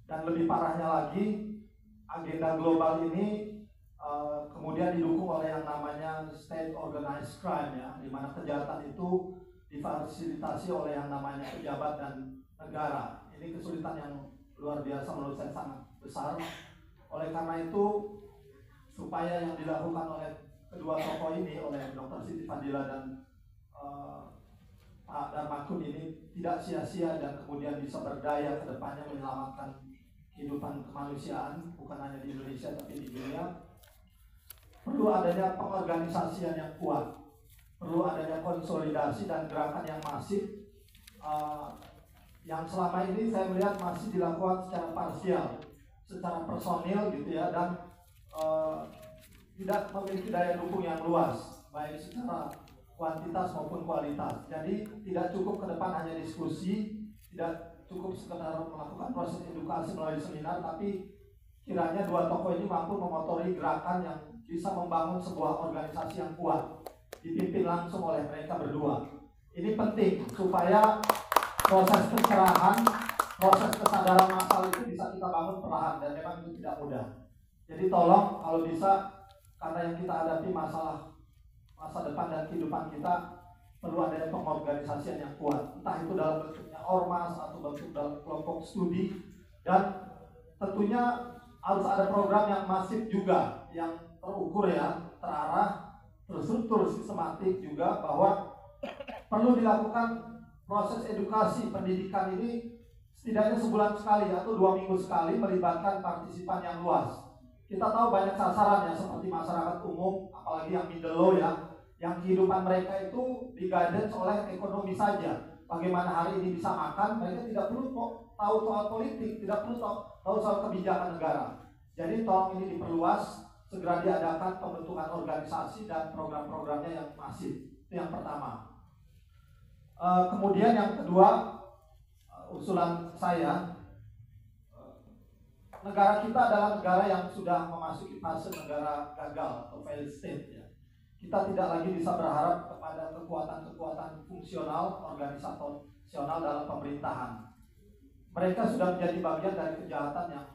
Speaker 10: Dan lebih parahnya lagi, agenda global ini kemudian didukung oleh yang namanya state organized crime, ya, di mana kejahatan itu difasilitasi oleh yang namanya pejabat dan negara. Ini kesulitan yang luar biasa menurut saya, sangat besar. Oleh karena itu, supaya yang dilakukan oleh kedua tokoh ini, oleh Dr. Siti Fadila dan Pak Darmakun ini tidak sia-sia dan kemudian bisa berdaya ke depannya menyelamatkan kehidupan kemanusiaan, bukan hanya di Indonesia tapi di dunia. Perlu adanya pengorganisasian yang kuat, perlu adanya konsolidasi dan gerakan yang masif, yang selama ini saya melihat masih dilakukan secara parsial, secara personil gitu ya, dan tidak memiliki daya dukung yang luas, baik secara kuantitas maupun kualitas. Jadi tidak cukup ke depan hanya diskusi, tidak cukup sekedar melakukan proses edukasi melalui seminar, tapi kiranya dua tokoh ini mampu memotori gerakan yang bisa membangun sebuah organisasi yang kuat, dipimpin langsung oleh mereka berdua. Ini penting supaya proses pencerahan, proses kesadaran massal itu bisa kita bangun perlahan, dan memang itu tidak mudah. Jadi tolong kalau bisa, karena yang kita hadapi masalah masa depan dan kehidupan kita, perlu adanya pengorganisasian yang kuat, entah itu dalam bentuknya ormas atau bentuk dalam kelompok studi, dan tentunya harus ada program yang masif juga, yang terukur ya, terarah, terstruktur, sistematik juga, bahwa perlu dilakukan proses edukasi pendidikan ini setidaknya sebulan sekali atau 2 minggu sekali, melibatkan partisipan yang luas. Kita tahu banyak sasaran ya, seperti masyarakat umum, apalagi yang middle low ya, yang kehidupan mereka itu di-guidance oleh ekonomi saja. Bagaimana hari ini bisa makan, mereka tidak perlu tahu soal politik, tidak perlu tahu soal kebijakan negara. Jadi tolong ini diperluas, segera diadakan pembentukan organisasi dan program-programnya yang masif. Itu yang pertama. Kemudian yang kedua, usulan saya, negara kita adalah negara yang sudah memasuki fase negara gagal atau failed state ya. Kita tidak lagi bisa berharap kepada kekuatan-kekuatan fungsional, organisasional dalam pemerintahan. Mereka sudah menjadi bagian dari kejahatan yang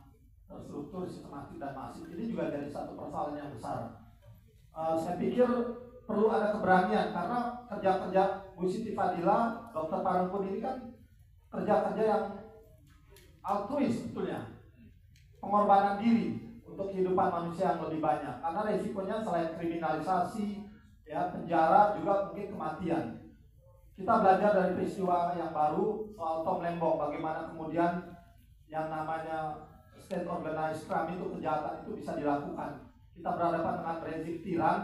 Speaker 10: terstruktur, sistematik dan masif. Ini juga jadi satu persoalan yang besar. Saya pikir perlu ada keberanian, karena kerja-kerja Bu Siti Fadila, Dr. Parangkun ini kan kerja-kerja yang altruis sebetulnya, pengorbanan diri untuk kehidupan manusia yang lebih banyak, karena resikonya selain kriminalisasi, ya, penjara, juga mungkin kematian. Kita belajar dari peristiwa yang baru soal Tom Lembong, bagaimana kemudian yang namanya state organized crime itu, kejahatan itu bisa dilakukan. Kita berhadapan dengan rezim tiran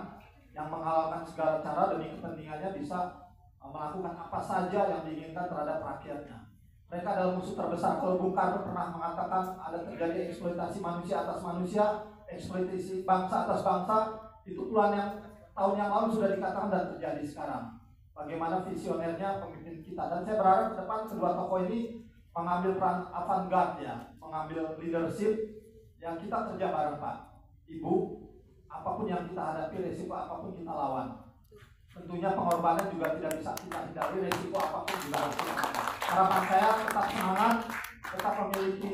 Speaker 10: yang menghalalkan segala cara demi kepentingannya bisa melakukan apa saja yang diinginkan terhadap rakyatnya. Mereka adalah musuh terbesar. Kalau Bung Karno pernah mengatakan ada terjadi eksploitasi manusia atas manusia, eksploitasi bangsa atas bangsa, itu puluhan yang tahun yang lalu sudah dikatakan dan terjadi sekarang. Bagaimana visionernya pemimpin kita, dan saya berharap ke depan kedua tokoh ini mengambil peran avant-garde ya, mengambil leadership yang kita kerja bareng Pak, Ibu, apapun yang kita hadapi, resiko apapun kita lawan. Tentunya pengorbanan juga tidak bisa kita hindari, resiko apapun juga harus kita lawan. Harapan saya tetap semangat, tetap memiliki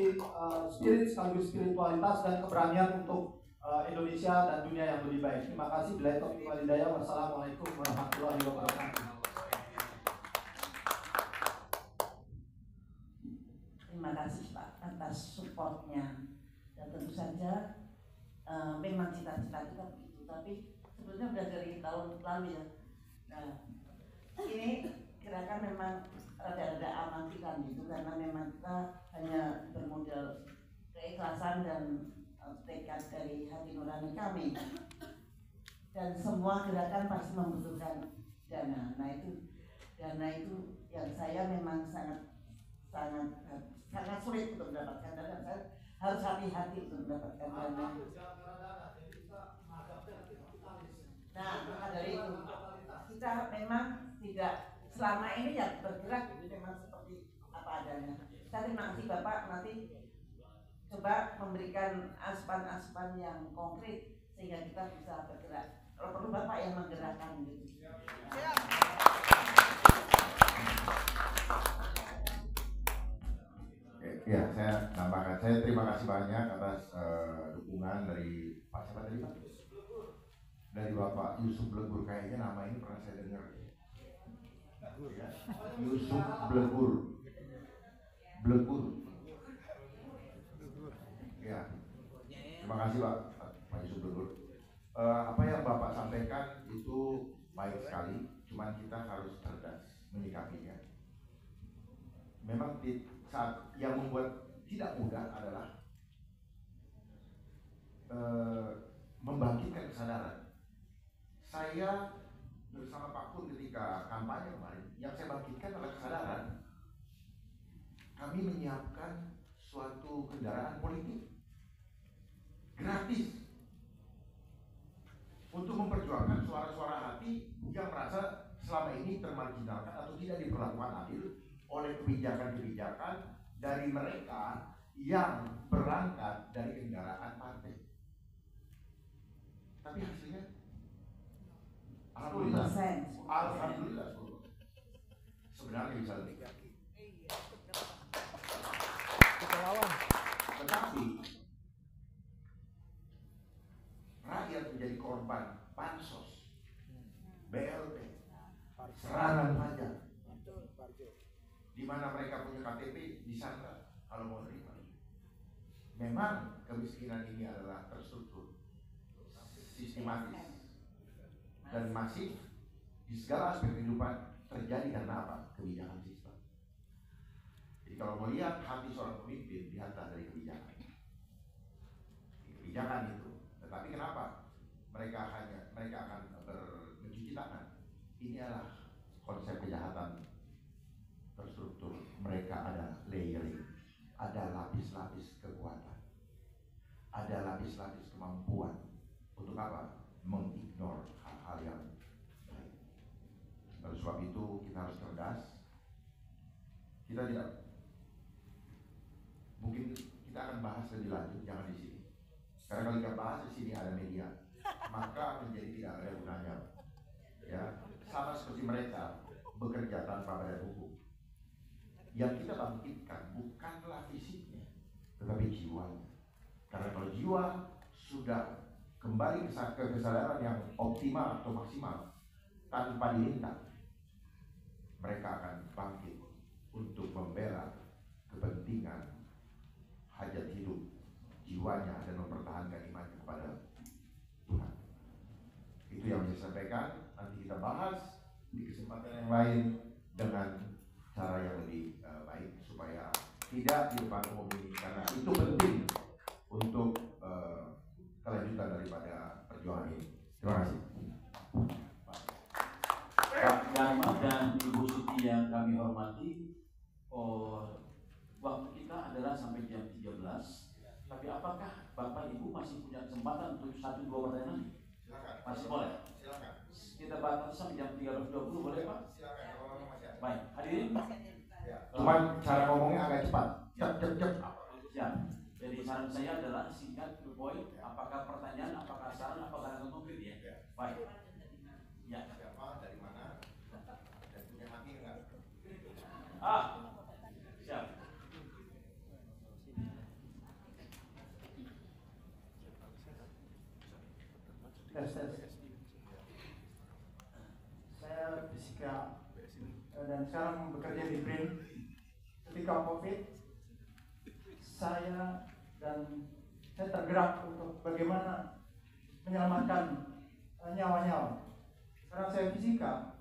Speaker 10: spirit sekaligus spiritualitas dan keberanian untuk Indonesia dan dunia yang lebih baik. Terima kasih. Billahi taufiq wal hidayah. Wassalamualaikum warahmatullahi wabarakatuh.
Speaker 1: Terima kasih Pak atas supportnya, dan tentu saja memang cita-cita kita begitu, tapi sebetulnya sudah dari tahun lalu ya. Nah, ini gerakan memang rada-rada amatiran gitu, karena memang kita hanya bermodal keikhlasan dan tekad dari hati nurani kami, dan semua gerakan pasti membutuhkan dana. Nah itu Dana itu yang saya memang sangat sulit untuk mendapatkan dana, saya harus hati-hati untuk mendapatkan dana. Nah, maka dari itu kita memang tidak selama ini ya bergerak memang seperti apa adanya. Saya terima kasih Bapak, nanti coba memberikan asupan-asupan yang konkret sehingga kita bisa bergerak. Kalau perlu Bapak yang menggerakkan gitu.
Speaker 3: Ya, saya nambahkan. Saya terima kasih banyak atas dukungan dari Pak siapa tadi Pak? Dari Bapak Yusuf Blegur, kayaknya nama ini pernah saya dengar. Ya, Yusuf Blegur. Ya, terima kasih Pak Yusuf Blegur. Apa yang Bapak sampaikan itu baik sekali, cuman kita harus cerdas menyikapinya. Memang saat yang membuat tidak mudah adalah membangkitkan kesadaran. Saya bersama Pak Kun ketika kampanye kemarin, yang saya bangkitkan adalah kesadaran. Kami menyiapkan suatu kendaraan politik gratis untuk memperjuangkan suara-suara hati yang merasa selama ini termarginalkan atau tidak diperlakukan adil oleh kebijakan-kebijakan dari mereka yang berangkat dari kendaraan partai. Tapi hasilnya alhamdulillah sebenarnya bisa lebih. Tetapi rakyat menjadi korban bansos, BLT, serangan pajak, di mana mereka punya KTP disangka kalau mau terima. Memang kemiskinan ini adalah terstruktur, sistematis, dan masif di segala aspek kehidupan terjadi karena apa? Kebijakan sistem. Jadi kalau mau lihat hati seorang pemimpin, lihatlah dari kebijakan. Kebijakan itu. Tetapi kenapa mereka akan mencuci tangan? Ini adalah konsep kejahatan terstruktur. Mereka ada layering, ada lapis-lapis kekuatan, ada lapis-lapis kemampuan untuk apa? Mengignore hal-hal yang baik. Oleh sebab itu kita harus cerdas. Kita tidak mungkin kita akan bahas lebih lanjut, jangan di sini. Karena kalau kita bahas di sini ada media, maka menjadi tidak ada gunanya. Ya, sama seperti mereka bekerja tanpa badan hukum. Yang kita bangkitkan bukanlah fisiknya, tetapi jiwanya. Karena kalau jiwa sudah kembali ke kesadaran yang optimal atau maksimal tanpa diminta, mereka akan bangkit untuk membela kepentingan hajat hidup jiwanya dan mempertahankan imannya kepada Tuhan. Itu yang saya sampaikan. Nanti kita bahas di kesempatan yang lain dengan cara yang lebih baik supaya tidak di depan umum ini, karena itu penting untuk kelanjutan daripada perjuangan ini. Terima kasih.
Speaker 2: Pak Dharma dan Ibu Siti yang kami hormati, waktu kita adalah sampai jam 13. Tapi apakah Bapak Ibu masih punya kesempatan untuk 1-2 pertanyaan lagi?
Speaker 3: Silakan.
Speaker 2: Masih boleh?
Speaker 3: Silakan.
Speaker 2: Kita batasi sampai jam 13.20, boleh Pak?
Speaker 3: Silakan. Kalau masih ada.
Speaker 2: Baik, hadirin.
Speaker 3: Ya. Cuman cara ngomongnya agak cepat. Cep.
Speaker 2: Ya. Jadi saran saya adalah singkat to the point. Apakah pertanyaan, apakah saran, apakah yang konkret ya? Baik. Ya.
Speaker 3: Siapa, dari mana, dan punya hati enggak?
Speaker 2: Siap.
Speaker 10: Tes. Saya fisika dan sekarang bekerja di BRIN. Ketika COVID, saya tergerak untuk bagaimana menyelamatkan nyawa-nyawa. Karena saya fisika,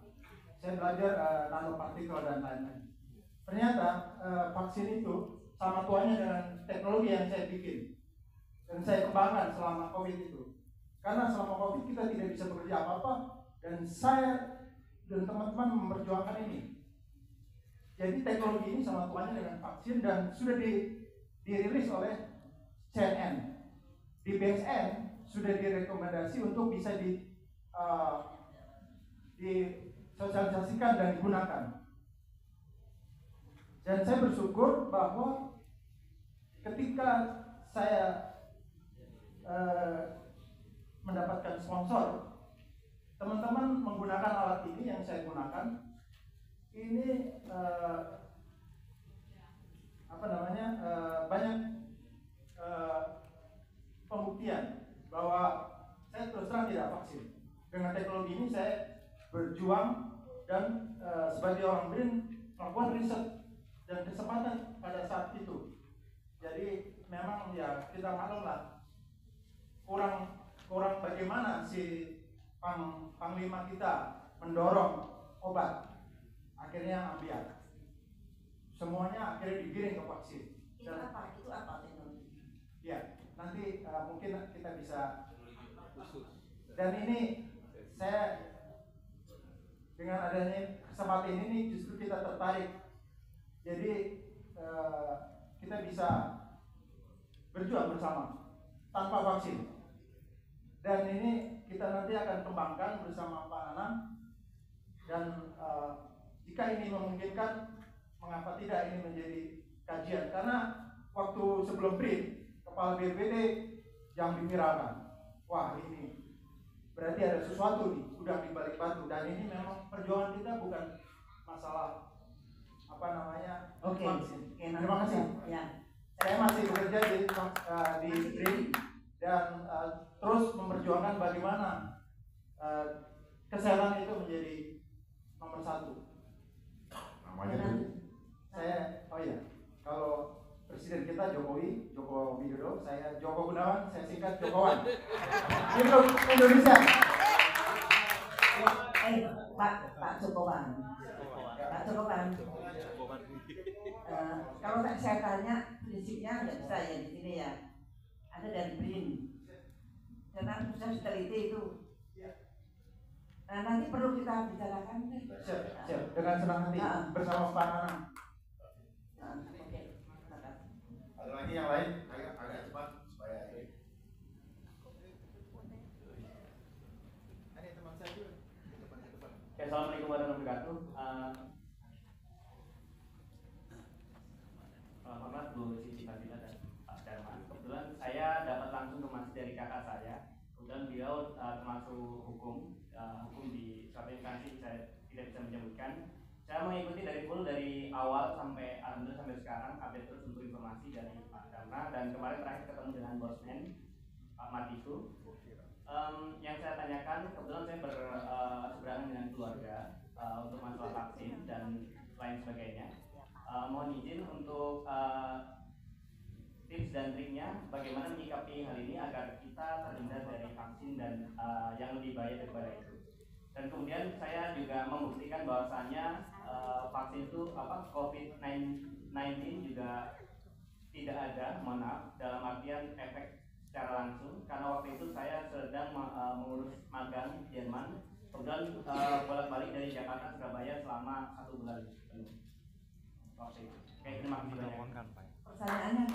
Speaker 10: saya belajar nanopartikel dan lain-lain. Ternyata vaksin itu sama tuanya dengan teknologi yang saya bikin dan saya kembangkan selama COVID itu. Karena selama COVID kita tidak bisa bekerja apa-apa, dan saya
Speaker 11: dan teman-teman memperjuangkan ini. Jadi teknologi ini sama tuanya dengan vaksin dan sudah dirilis oleh CNN. Di BSN sudah direkomendasi untuk bisa disosialisasikan dan digunakan. Dan saya bersyukur bahwa ketika saya mendapatkan sponsor, teman-teman menggunakan alat ini yang saya gunakan. Ini banyak pembuktian bahwa saya terus terang tidak vaksin. Dengan teknologi ini saya berjuang dan sebagai orang BRIN melakukan riset dan kesempatan pada saat itu. Jadi memang ya kita maklumlah kurang bagaimana si panglima kita mendorong obat. Akhirnya ambiar. Semuanya akhirnya digiring ke vaksin.
Speaker 1: Itu apa teknologi?
Speaker 11: Ya, nanti mungkin kita bisa. Dan ini saya dengan adanya kesempatan ini justru kita tertarik. Jadi kita bisa berjuang bersama tanpa vaksin. Dan ini kita nanti akan kembangkan bersama Pak Nanang dan jika ini memungkinkan, mengapa tidak ini menjadi kajian? Karena waktu sebelum BRIN, Kepala BPBD yang diviralkan. Wah, ini berarti ada sesuatu nih, udah di balik batu. Dan ini memang perjuangan kita bukan masalah vaksin. Terima kasih.
Speaker 1: Ya.
Speaker 11: Saya masih bekerja di BRIN dan terus memperjuangkan bagaimana kesehatan itu menjadi nomor 1. Kalau presiden kita Joko Widodo, saya Joko Gunawan, saya singkat Jokowan. Untuk Indonesia.
Speaker 1: Pak Jokowan. Kalau saya tanya prinsipnya nggak bisa ya di sini ya. Ada dari BRIN. Karena sudah diteliti itu. Nah, nanti perlu kita bicarakan.
Speaker 11: Siap. Dengan senang hati bersama Pak Nanang.
Speaker 3: Ada lagi yang lain? Agak cepat supaya ini teman saya juga.
Speaker 12: Assalamualaikum warahmatullahi wabarakatuh. Hormat Bu Siti Fadila dan Pak Darman. Kebetulan saya dapat langsung informasi dari kakak saya. Kemudian beliau termasuk hukum di suatu instansi, saya tidak bisa menyebutkan. Saya mengikuti dari awal sampai alhamdulillah sampai sekarang, update terus untuk informasi dari Pak Darma, dan kemarin terakhir ketemu dengan bosman Pak Matiku. Yang saya tanyakan, kebetulan saya berseberangan dengan keluarga untuk masalah vaksin dan lain sebagainya. Mohon izin untuk tips dan triknya bagaimana menyikapi hal ini agar kita terhindar dari vaksin dan yang lebih bahaya daripada itu. Dan kemudian saya juga membuktikan bahwasannya vaksin itu COVID-19 juga tidak ada, mohon maaf, dalam artian efek secara langsung, karena waktu itu saya sedang mengurus magang di Jerman, kemudian bolak-balik dari Jakarta ke Surabaya selama 1 bulan penuh. Waktu itu. Oke, terima kasih banyak.
Speaker 1: Pertanyaannya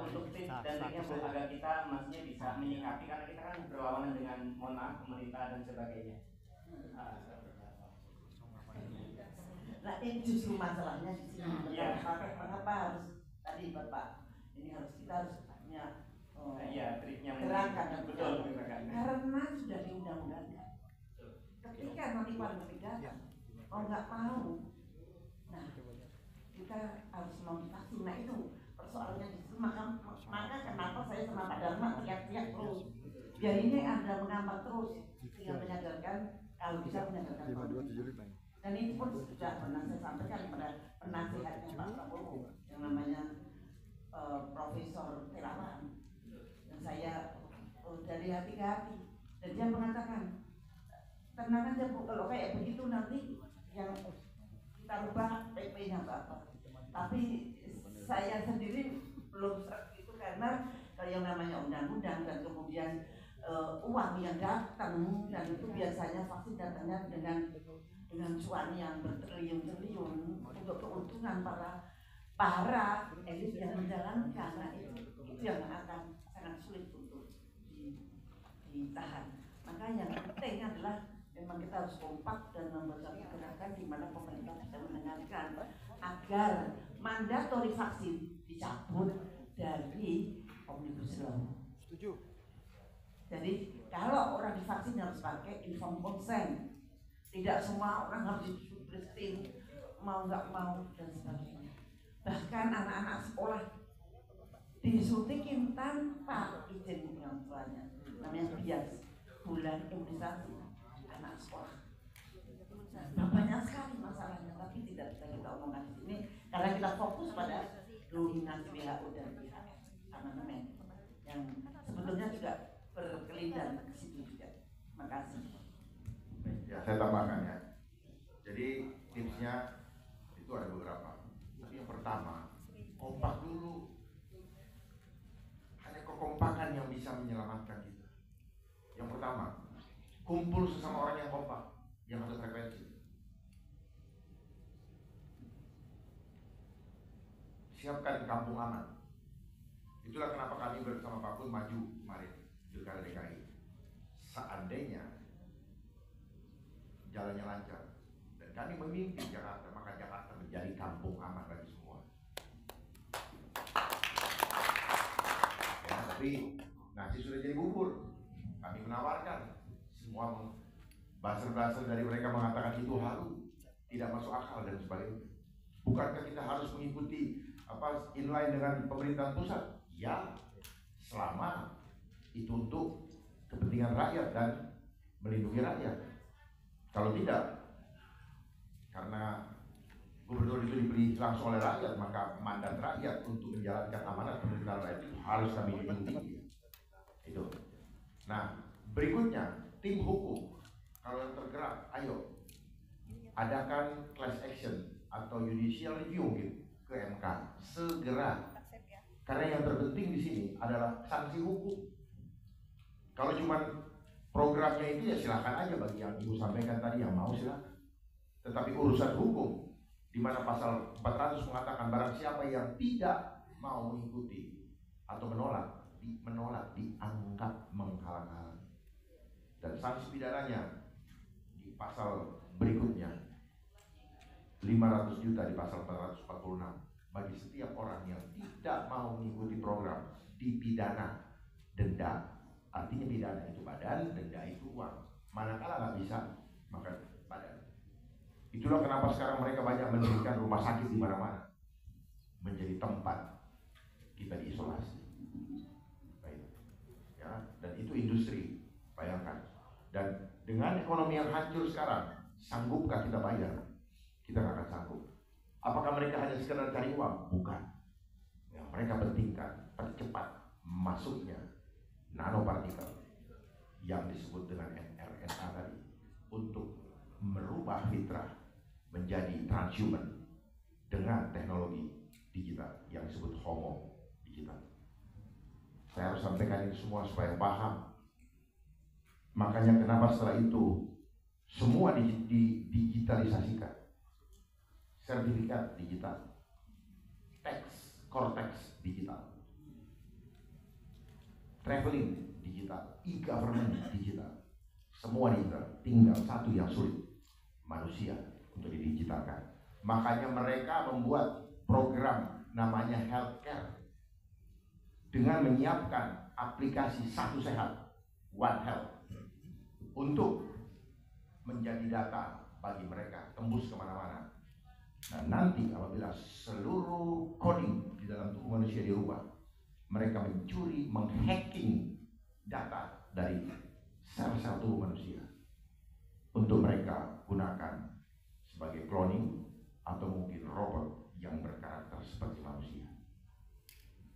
Speaker 12: untuk tips dan triknya agar kita maksudnya bisa menyikapi, karena kita kan berlawanan dengan mohon maaf pemerintah dan sebagainya.
Speaker 1: Nah, ini justru masalahnya di sini. Mengapa harus tadi Bapak kita harus punya
Speaker 12: triknya
Speaker 1: gerakan dan
Speaker 12: betul,
Speaker 1: karena sudah diundang-undangkan. Ketika nanti pandemi datang, mau nggak mau, nah kita harus mau divaksin. Nah itu persoalannya di situ. Maka kenapa saya sama Pak Darma teriak-teriak terus, biar ini Anda menambah terus sehingga menyadarkan, kalau bisa menyadarkan pemerintah. Dan ini pun sudah pernah saya sampaikan pada penasihatnya Pak Prabowo yang namanya Profesor Terawan, dan saya dari hati ke hati, dan dia mengatakan tenang aja Bu, kalau kayak begitu nanti yang kita rubah PP-nya Bapak. Tapi saya sendiri belum seperti itu, karena kalau yang namanya undang-undang dan kemudian uang yang datang, dan itu biasanya vaksin datangnya dengan cuan yang bertriliun-triliun untuk keuntungan para elit yang menjalankan. Nah, itu yang akan sangat sulit untuk ditahan. Maka yang penting adalah memang kita harus kompak dan membuat satu gerakan di mana pemerintah bisa mendengarkan agar mandatori vaksin dicabut dari Omnibus Law.
Speaker 11: Setuju.
Speaker 1: Jadi kalau orang divaksin harus pakai informed consent. Tidak semua orang harus disupresin, mau nggak mau dan sebagainya. Bahkan anak-anak sekolah disuntikin tanpa izin orang tuanya. Namanya bias, bulan imunisasi anak sekolah. Nah, banyak sekali masalahnya, tapi tidak bisa kita omongkan di sini karena kita fokus pada dominasi WHO dan IHS amandemen yang sebetulnya juga berkelindan ke situ juga. Terima kasih.
Speaker 3: Ya, saya tambahkan ya. Jadi tipsnya itu ada beberapa. Tapi yang pertama, kompak dulu. Hanya kekompakan yang bisa menyelamatkan kita. Yang pertama, kumpul sesama orang yang kompak, yang satu frekuensi. Siapkan kampung aman. Itulah kenapa kami bersama Pak Kun maju kemarin Pilkada DKI. Seandainya jalannya lancar dan kami memimpin Jakarta, maka Jakarta menjadi kampung aman bagi semua. Ya, tapi nasi sudah jadi bubur. Kami menawarkan semua buzzer-buzzer dari mereka mengatakan itu halu, tidak masuk akal dan sebagainya. Bukankah kita harus mengikuti inline dengan pemerintahan pusat? Ya, selama itu untuk kepentingan rakyat dan melindungi rakyat. Kalau tidak, karena gubernur itu diberi langsung oleh rakyat, maka mandat rakyat untuk menjalankan amanat pemerintahan rakyat itu harus kami ikuti. Itu. Nah, berikutnya tim hukum. Kalau yang tergerak, ayo adakan class action atau judicial review gitu ke MK segera. Karena yang terpenting di sini adalah sanksi hukum. Kalau cuma programnya itu ya silakan aja bagi yang Ibu sampaikan tadi, yang mau silakan. Tetapi urusan hukum di mana pasal 400 mengatakan barang siapa yang tidak mau mengikuti atau menolak dianggap menghalang-halangi. Dan sanksi pidananya di pasal berikutnya 500 juta di pasal 446 bagi setiap orang yang tidak mau mengikuti program, dipidana denda. Artinya pidana itu badan, denda itu uang. Manakala nggak bisa, maka badan. Itulah kenapa sekarang mereka banyak mendirikan rumah sakit di mana-mana, menjadi tempat kita diisolasi. Baik. Ya, dan itu industri, bayangkan. Dan dengan ekonomi yang hancur sekarang, sanggupkah kita bayar? Kita nggak akan sanggup. Apakah mereka hanya sekedar cari uang? Bukan. Yang mereka pentingkan percepat masuknya nanopartikel yang disebut dengan mRNA tadi untuk merubah fitrah menjadi transhuman dengan teknologi digital yang disebut homo digital. Saya harus sampaikan ini semua supaya paham. Makanya kenapa setelah itu semua digitalisasikan. Sertifikat digital, cortex digital, traveling digital, e-government digital, semua digital. Tinggal satu yang sulit, manusia untuk didigitalkan. Makanya mereka membuat program namanya healthcare dengan menyiapkan aplikasi Satu Sehat, One Health, untuk menjadi data bagi mereka tembus kemana-mana. Nah, nanti apabila seluruh coding di dalam tubuh manusia dirubah, mereka mencuri, menghacking data dari sel-sel tubuh manusia untuk mereka gunakan sebagai cloning atau mungkin robot yang berkarakter seperti manusia.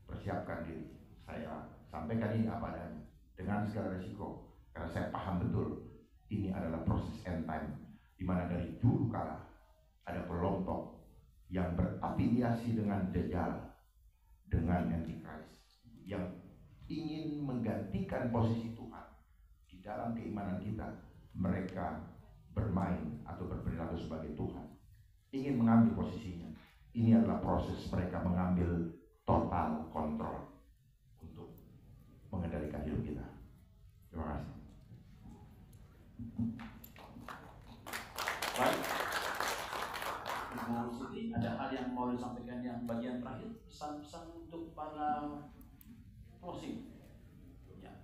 Speaker 3: Persiapkan diri. Saya sampaikan ini apa adanya dengan segala risiko, karena saya paham betul ini adalah proses end time, di mana dari dulu kala ada kelompok yang berafiliasi dengan Dajjal, dengan Antichrist, yang ingin menggantikan posisi Tuhan di dalam keimanan kita mereka bermain atau berperilaku sebagai Tuhan, ingin mengambil posisinya. Ini adalah proses mereka mengambil total kontrol untuk mengendalikan hidup kita. Terima kasih.
Speaker 2: Baik, Ibu Siti, ada hal yang mau disampaikan yang bagian terakhir, pesan-pesan untuk para closing. Ya.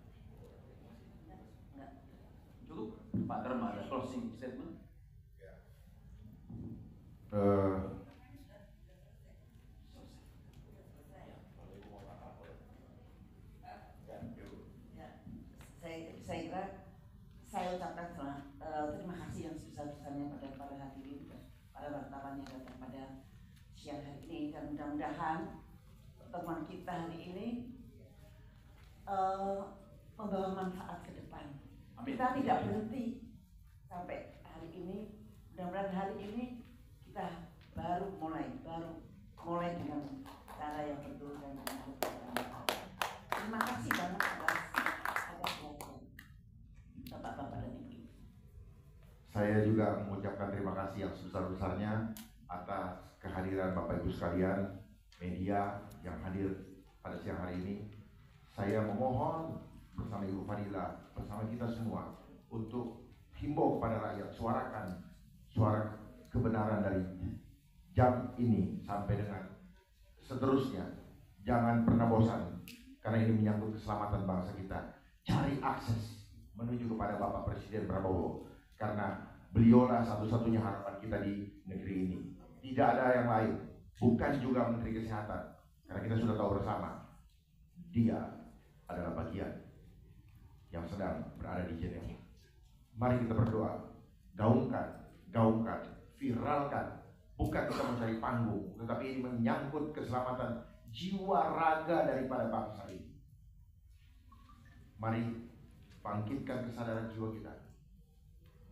Speaker 2: Cukup, Pak Dharma, ada closing statement.
Speaker 1: Saya kira saya ucapkan terima kasih yang sebesar-besarnya pada para hadirin dan para wartawan yang datang pada siang hari ini, dan mudah-mudahan pertemuan kita hari ini membawa manfaat ke depan.
Speaker 2: Amin.
Speaker 1: Kita tidak berhenti sampai hari ini. Mudah-mudahan hari ini kita baru mulai dengan cara yang betul dan benar. Terima kasih banyak atas Bapak-bapak dan Ibu.
Speaker 3: Saya juga mengucapkan terima kasih yang sebesar-besarnya atas kehadiran Bapak Ibu sekalian, media yang hadir pada siang hari ini. Saya memohon bersama Ibu Fadila, bersama kita semua, untuk himbau kepada rakyat, suarakan suara kebenaran dari jam ini sampai dengan seterusnya. Jangan pernah bosan, karena ini menyangkut keselamatan bangsa kita. Cari akses menuju kepada Bapak Presiden Prabowo, karena beliaulah satu-satunya harapan kita di negeri ini. Tidak ada yang lain, bukan juga Menteri Kesehatan, karena kita sudah tahu bersama dia adalah bagian yang sedang berada di Jenewa. Mari kita berdoa, gaungkan, viralkan. Bukan kita mencari panggung, tetapi ini menyangkut keselamatan jiwa raga daripada bangsa ini. Mari bangkitkan kesadaran jiwa kita,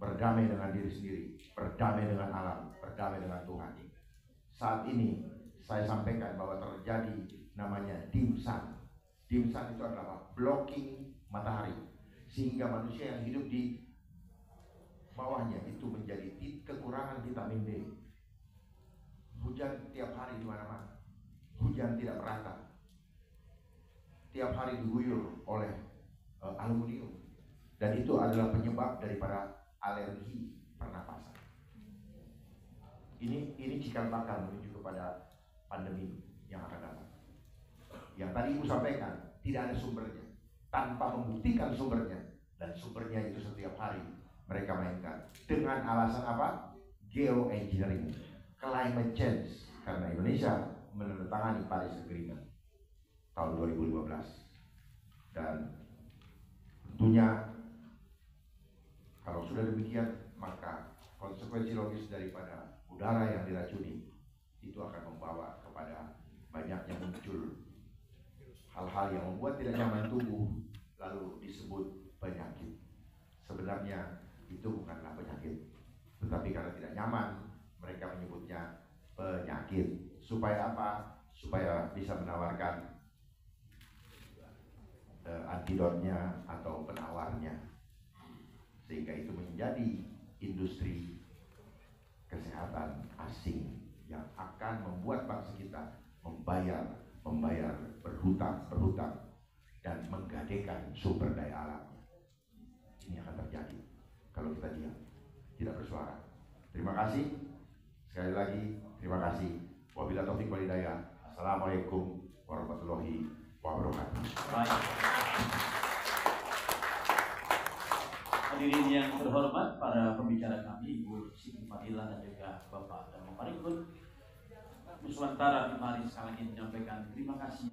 Speaker 3: berdamai dengan diri sendiri, berdamai dengan alam, berdamai dengan Tuhan. Saat ini saya sampaikan bahwa terjadi namanya dimsum. Dimsum itu adalah blocking matahari, sehingga manusia yang hidup di bawahnya itu menjadi kekurangan vitamin D. Hujan tiap hari di mana-mana, hujan tidak merata, tiap hari diguyur oleh aluminium, dan itu adalah penyebab daripada alergi pernapasan. Ini cikal bakal menuju kepada pandemi yang akan datang. Yang tadi Ibu sampaikan, tidak ada sumbernya, tanpa membuktikan sumbernya, dan sumbernya itu setiap hari mereka mainkan dengan alasan apa? Geoengineering, climate change, karena Indonesia menandatangani Paris Agreement tahun 2015, dan tentunya kalau sudah demikian, maka konsekuensi logis daripada udara yang diracuni itu akan membawa kepada banyaknya muncul hal-hal yang membuat tidak nyaman tubuh, lalu disebut penyakit. Sebenarnya itu bukanlah penyakit, tetapi karena tidak nyaman mereka menyebutnya penyakit. Supaya apa? Supaya bisa menawarkan antidotnya atau penawarnya, sehingga itu menjadi industri kesehatan asing yang akan membuat bangsa kita membayar berhutang dan menggadaikan sumber daya alam. Ini akan terjadi kalau kita diam, tidak bersuara. Terima kasih sekali lagi, terima kasih. Wabillahi taufiq wal hidayah. Assalamualaikum warahmatullahi wabarakatuh.
Speaker 2: Baik. Hadirin yang terhormat, para pembicara kami, Ibu Siti Fadila dan juga Bapak Dharma Parikun, Nuswantara Timari sekali lagi menyampaikan terima kasih.